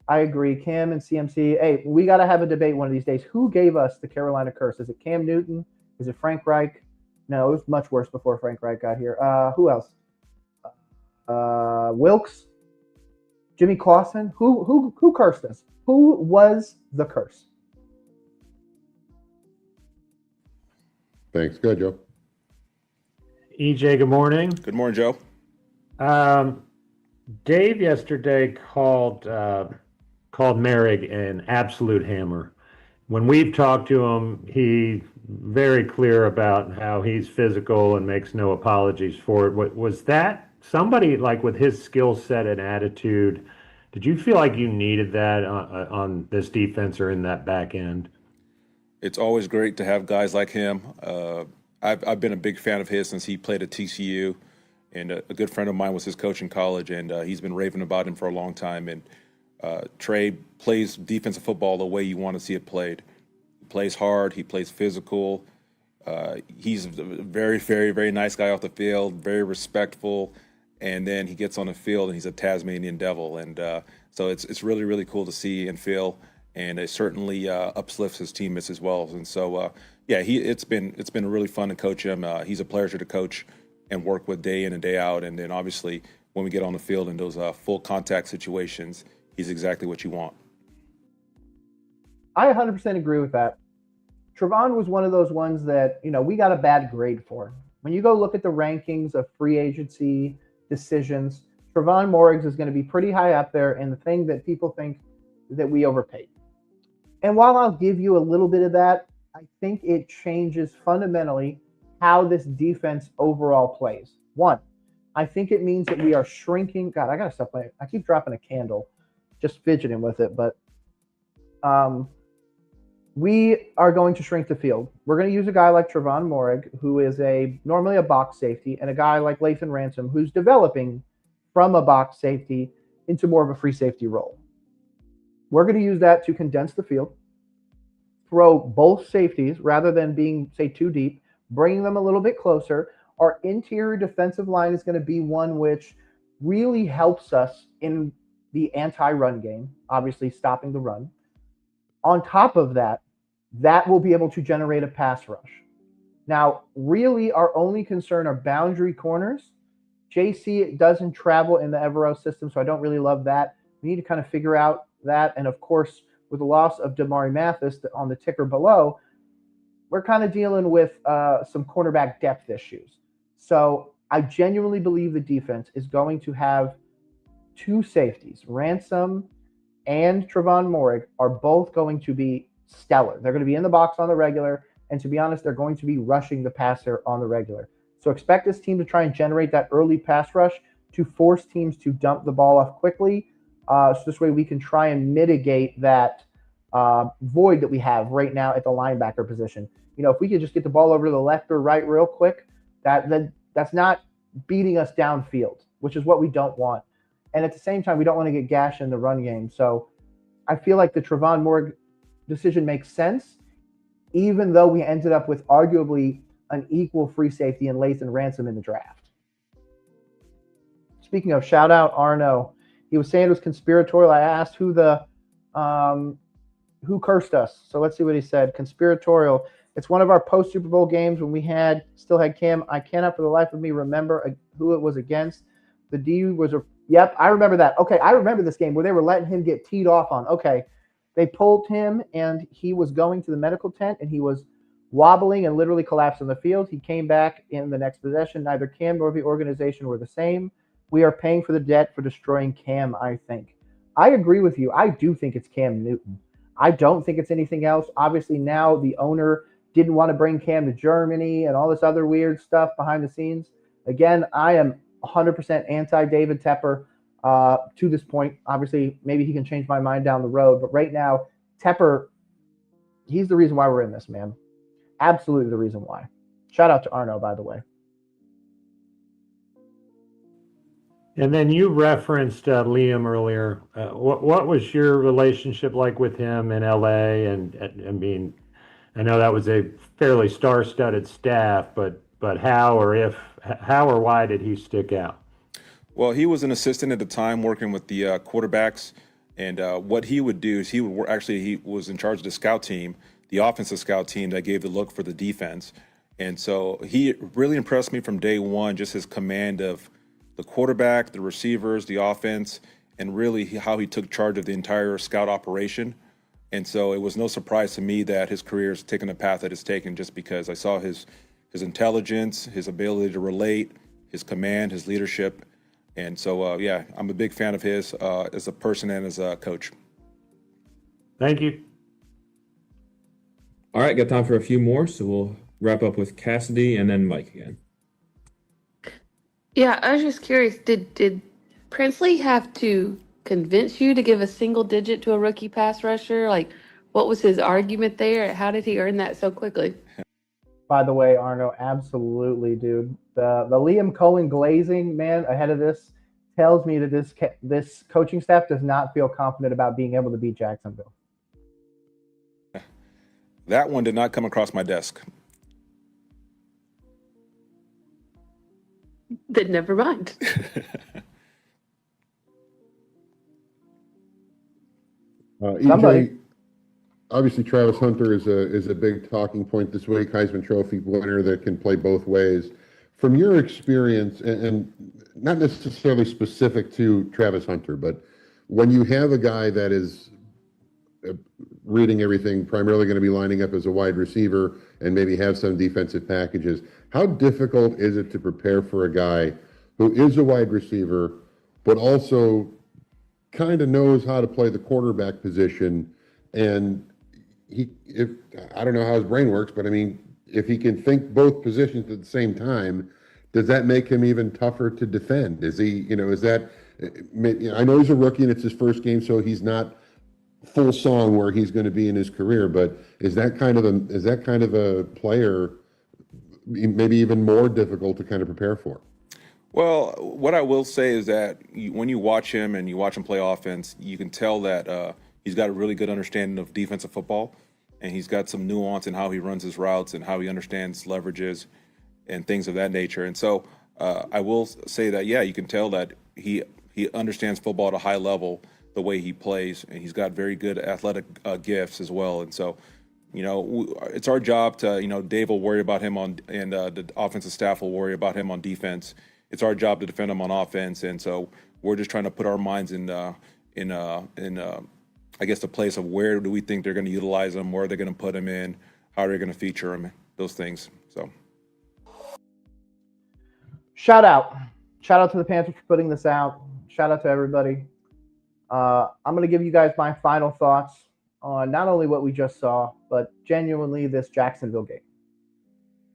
S1: Cam and CMC. Hey, we got to have a debate one of these days. Who gave us the Carolina curse? Is it Cam Newton? Is it Frank Reich? No, it was much worse before Frank Reich got here. Who else? Wilkes? Jimmy Clausen? Who cursed us? Who was the curse?
S20: Thanks. Good, Joe.
S7: EJ, good morning.
S19: Good morning, Joe.
S7: Dave yesterday called Merrick an absolute hammer. When we've talked to him, he's very clear about how he's physical and makes no apologies for it. Was that somebody like with his skill set and attitude? Did you feel like you needed that on this defense or in that back end?
S19: It's always great to have guys like him. I've been a big fan of his since he played at TCU, and a good friend of mine was his coach in college, and he's been raving about him for a long time. And Trey plays defensive football the way you want to see it played. He plays hard. He plays physical. He's a very, very, very nice guy off the field, very respectful. And then he gets on the field and he's a Tasmanian devil. And so it's really, really cool to see and feel. And it certainly uplifts his teammates as well. And so, it's been really fun to coach him. He's a pleasure to coach and work with day in and day out. And then obviously when we get on the field in those full contact situations, he's exactly what you want.
S1: I 100% agree with that. Trevon was one of those ones that, we got a bad grade for. When you go look at the rankings of free agency decisions, Trevon Morris is going to be pretty high up there, and the thing that people think that we overpaid. And while I'll give you a little bit of that, I think it changes fundamentally how this defense overall plays. One, I think it means that we are shrinking. God, I got to stop playing. I keep dropping a candle, just fidgeting with it, but we are going to shrink the field. We're going to use a guy like Trevon Morig, who is normally a box safety, and a guy like Lathan Ransom, who's developing from a box safety into more of a free safety role. We're going to use that to condense the field, throw both safeties rather than being, say, too deep, bringing them a little bit closer. Our interior defensive line is going to be one which really helps us in the anti-run game, obviously stopping the run. On top of that, that will be able to generate a pass rush. Now, really, our only concern are boundary corners. JC doesn't travel in the Evero system, so I don't really love that. We need to kind of figure out that. And of course, with the loss of Damari Mathis on the ticker below, we're kind of dealing with some cornerback depth issues. So I genuinely believe the defense is going to have two safeties. Ransom and Trevon Morig are both going to be stellar. They're going to be in the box on the regular, and to be honest, they're going to be rushing the passer on the regular. So expect this team to try and generate that early pass rush to force teams to dump the ball off quickly. So this way we can try and mitigate that void that we have right now at the linebacker position. If we could just get the ball over to the left or right real quick, that's not beating us downfield, which is what we don't want. And at the same time, we don't want to get gashed in the run game. So I feel like the Trevon Morig decision makes sense, even though we ended up with arguably an equal free safety in Lathan Ransom in the draft. Speaking of, shout out Arno. He was saying it was conspiratorial. I asked who cursed us. So let's see what he said. Conspiratorial. It's one of our post Super Bowl games when we still had Cam. I cannot for the life of me remember who it was against. The D was yep, I remember that. Okay, I remember this game where they were letting him get teed off on. Okay, they pulled him and he was going to the medical tent and he was wobbling and literally collapsed on the field. He came back in the next possession. Neither Cam nor the organization were the same. We are paying for the debt for destroying Cam, I think. I agree with you. I do think it's Cam Newton. I don't think it's anything else. Obviously, now the owner didn't want to bring Cam to Germany and all this other weird stuff behind the scenes. Again, I am 100% anti-David Tepper to this point. Obviously, maybe he can change my mind down the road. But right now, Tepper, he's the reason why we're in this, man. Absolutely the reason why. Shout out to Arno, by the way.
S7: And then you referenced Liam earlier. What was your relationship like with him in LA? And I mean, I know that was a fairly star-studded staff, but but how or why did he stick out?
S19: Well, he was an assistant at the time working with the quarterbacks. And what he would do is he was in charge of the scout team, the offensive scout team that gave the look for the defense. And so he really impressed me from day one, just his command of the quarterback, the receivers, the offense, and really how he took charge of the entire scout operation. And so it was no surprise to me that his career has taken the path that it's taken, just because I saw his intelligence, his ability to relate, his command, his leadership. And so, yeah, I'm a big fan of his as a person and as a coach.
S7: Thank you.
S3: All right, got time for a few more, so we'll wrap up with Cassidy and then Mike again.
S8: Yeah, I was just curious. Did Princely have to convince you to give a single digit to a rookie pass rusher? Like, what was his argument there? How did he earn that so quickly?
S1: By the way, Arno, absolutely, dude. The Liam Cohen glazing, man, ahead of this tells me that this coaching staff does not feel confident about being able to beat Jacksonville.
S19: That one did not come across my desk.
S8: Then never mind.
S20: EJ, obviously Travis Hunter is a big talking point this week, Heisman Trophy winner that can play both ways. From your experience, and not necessarily specific to Travis Hunter, but when you have a guy that is reading everything, primarily going to be lining up as a wide receiver and maybe have some defensive packages, how difficult is it to prepare for a guy who is a wide receiver, but also kind of knows how to play the quarterback position? And I don't know how his brain works, but I mean, if he can think both positions at the same time, does that make him even tougher to defend? Is he, is that, I know he's a rookie and it's his first game, so he's not full song where he's going to be in his career, but is that kind of a player maybe even more difficult to kind of prepare for?
S19: Well, what I will say is that when you watch him and you watch him play offense, you can tell that he's got a really good understanding of defensive football, and he's got some nuance in how he runs his routes and how he understands leverages and things of that nature. And so I will say that, yeah, you can tell that he understands football at a high level, the way he plays, and he's got very good athletic gifts as well. And so, it's our job to, Dave will worry about him and the offensive staff will worry about him on defense. It's our job to defend him on offense. And so we're just trying to put our minds in I guess the place of where do we think they're going to utilize him, where they're going to put him in, how they're going to feature him, those things. So,
S1: shout out to the Panthers for putting this out. Shout out to everybody. I'm going to give you guys my final thoughts on not only what we just saw, but genuinely this Jacksonville game.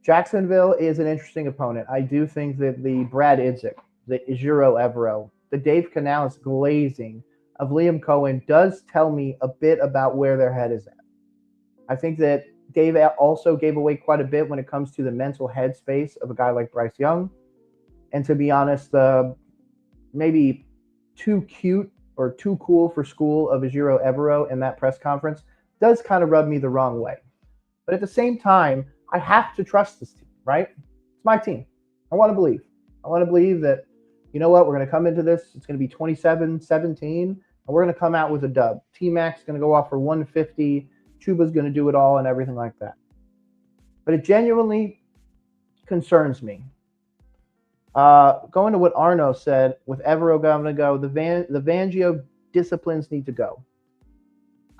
S1: Jacksonville is an interesting opponent. I do think that the Brad Idzik, the Evero, the Dave Canales glazing of Liam Cohen does tell me a bit about where their head is at. I think that Dave also gave away quite a bit when it comes to the mental headspace of a guy like Bryce Young. And to be honest, maybe too cute or too cool for school of Ejiro Evero in that press conference does kind of rub me the wrong way. But at the same time, I have to trust this team, right? It's my team. I want to believe. I want to believe that, you know what, we're going to come into this, it's going to be 27-17, and we're going to come out with a dub. T-Mac's going to go off for 150, Chuba's going to do it all and everything like that. But it genuinely concerns me. Going to what Arno said, with Evero going to go, the Fangio disciplines need to go.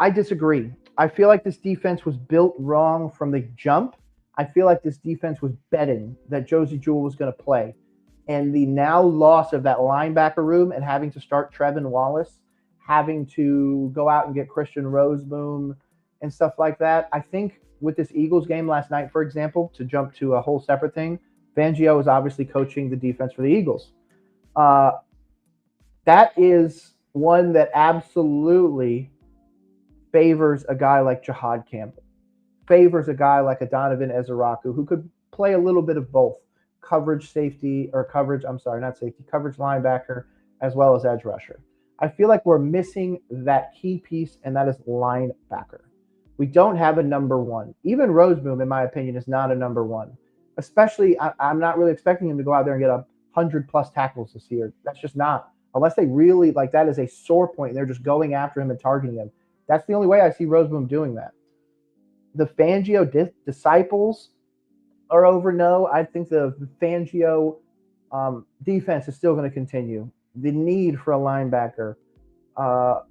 S1: I disagree. I feel like this defense was built wrong from the jump. I feel like this defense was betting that Josie Jewell was going to play. And the now loss of that linebacker room and having to start Trevin Wallace, having to go out and get Christian Roseboom and stuff like that. I think with this Eagles game last night, for example, to jump to a whole separate thing, Fangio is obviously coaching the defense for the Eagles. That is one that absolutely favors a guy like Jihad Campbell, favors a guy like a Donovan Ezeraku, who could play a little bit of both coverage linebacker, as well as edge rusher. I feel like we're missing that key piece, and that is linebacker. We don't have a number one. Even Roseboom, in my opinion, is not a number one. Especially, I'm not really expecting him to go out there and get 100+ tackles this year. That's just not. Unless they really, like, that is a sore point and they're just going after him and targeting him. That's the only way I see Roseboom doing that. The Fangio disciples are over. No, I think the Fangio defense is still going to continue. The need for a linebacker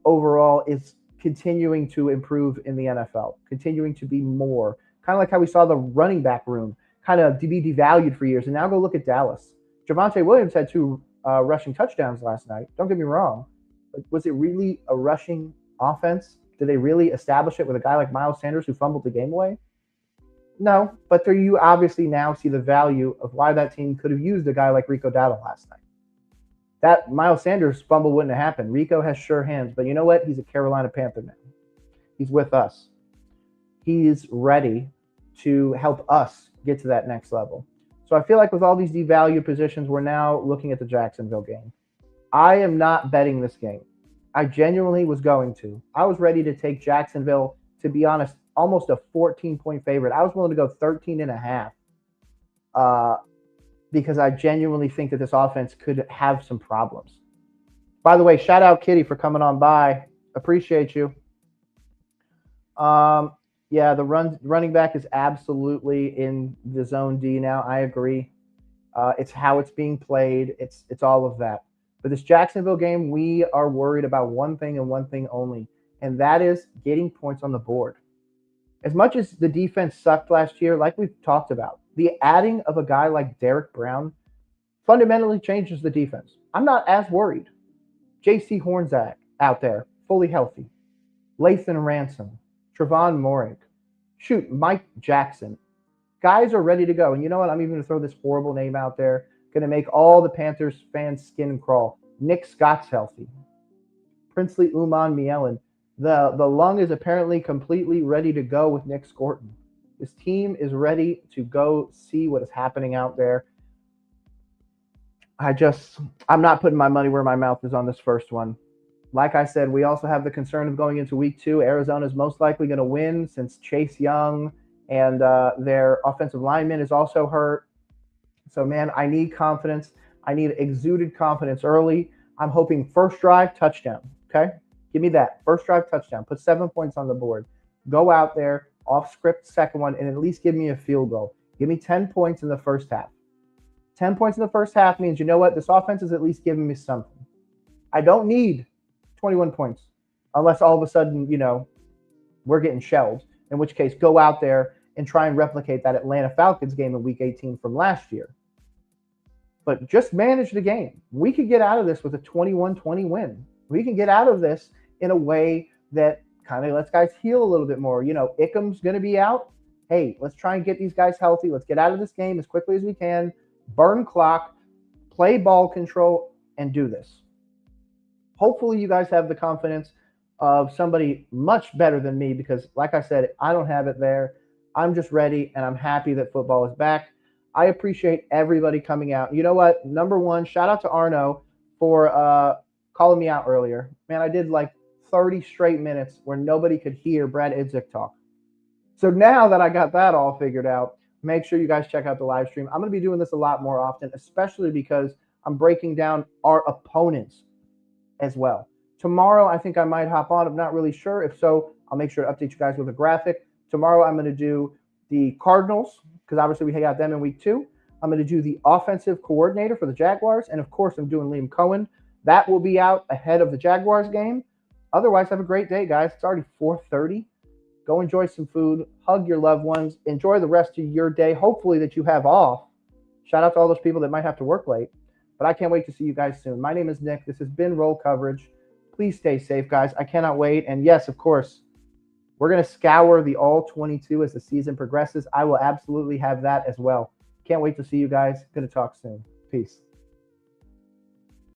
S1: overall is continuing to improve in the NFL, continuing to be more. Kind of like how we saw the running back room kind of be devalued for years. And now go look at Dallas. Javonte Williams had 2 rushing touchdowns last night. Don't get me wrong. But was it really a rushing offense? Did they really establish it with a guy like Miles Sanders who fumbled the game away? No, but there you obviously now see the value of why that team could have used a guy like Rico Dowdle last night. That Miles Sanders fumble wouldn't have happened. Rico has sure hands, but you know what? He's a Carolina Panther now. He's with us. He's ready to help us get to that next level. So I feel like with all these devalued positions, we're now looking at the Jacksonville game. I am not betting this game. I genuinely was going to. I was ready to take Jacksonville, to be honest, almost a 14-point favorite. I was willing to go 13.5 because I genuinely think that this offense could have some problems. By the way, shout out Kitty for coming on by. Appreciate you. Yeah, the running back is absolutely in the zone D now. I agree. It's how it's being played. It's all of that. But this Jacksonville game, we are worried about one thing and one thing only, and that is getting points on the board. As much as the defense sucked last year, like we've talked about, the adding of a guy like Derek Brown fundamentally changes the defense. I'm not as worried. J.C. Hornzak out there, fully healthy. Lathan Ransom, Trevon Morig, shoot, Mike Jackson. Guys are ready to go. And you know what? I'm even going to throw this horrible name out there. Going to make all the Panthers fans skin crawl. Nick Scott's healthy. Princely Uman Mielen. The lung is apparently completely ready to go with Nick Scorton. His team is ready to go see what is happening out there. I'm not putting my money where my mouth is on this first one. Like I said, we also have the concern of going into week 2. Arizona is most likely going to win since Chase Young and their offensive lineman is also hurt. So, man, I need confidence. I need exuded confidence early. I'm hoping first drive, touchdown, okay? Give me that. First drive, touchdown. Put 7 points on the board. Go out there, off script, second one, and at least give me a field goal. Give me 10 points in the first half. 10 points in the first half means, you know what? This offense is at least giving me something. I don't need 21 points unless all of a sudden, we're getting shelled, in which case go out there and try and replicate that Atlanta Falcons game in Week 18 from last year. But just manage the game. We could get out of this with a 21-20 win. We can get out of this in a way that kind of lets guys heal a little bit more. Ickham's going to be out. Hey, let's try and get these guys healthy. Let's get out of this game as quickly as we can. Burn clock, play ball control, and do this. Hopefully you guys have the confidence of somebody much better than me because, like I said, I don't have it there. I'm just ready, and I'm happy that football is back. I appreciate everybody coming out. You know what? Number one, shout out to Arno for calling me out earlier. Man, I did like 30 straight minutes where nobody could hear Brad Idzik talk. So now that I got that all figured out, make sure you guys check out the live stream. I'm going to be doing this a lot more often, especially because I'm breaking down our opponents as well. Tomorrow, I think I might hop on. I'm not really sure. If so, I'll make sure to update you guys with a graphic. Tomorrow, I'm going to do the Cardinals, because obviously we got them in week 2. I'm going to do the offensive coordinator for the Jaguars. And, of course, I'm doing Liam Cohen. That will be out ahead of the Jaguars game. Otherwise, have a great day, guys. It's already 4:30. Go enjoy some food. Hug your loved ones. Enjoy the rest of your day. Hopefully that you have off. Shout out to all those people that might have to work late. But I can't wait to see you guys soon. My name is Nick. This has been Roll Coverage. Please stay safe, guys. I cannot wait. And, yes, of course, we're going to scour the All-22 as the season progresses. I will absolutely have that as well. Can't wait to see you guys. Going to talk soon. Peace.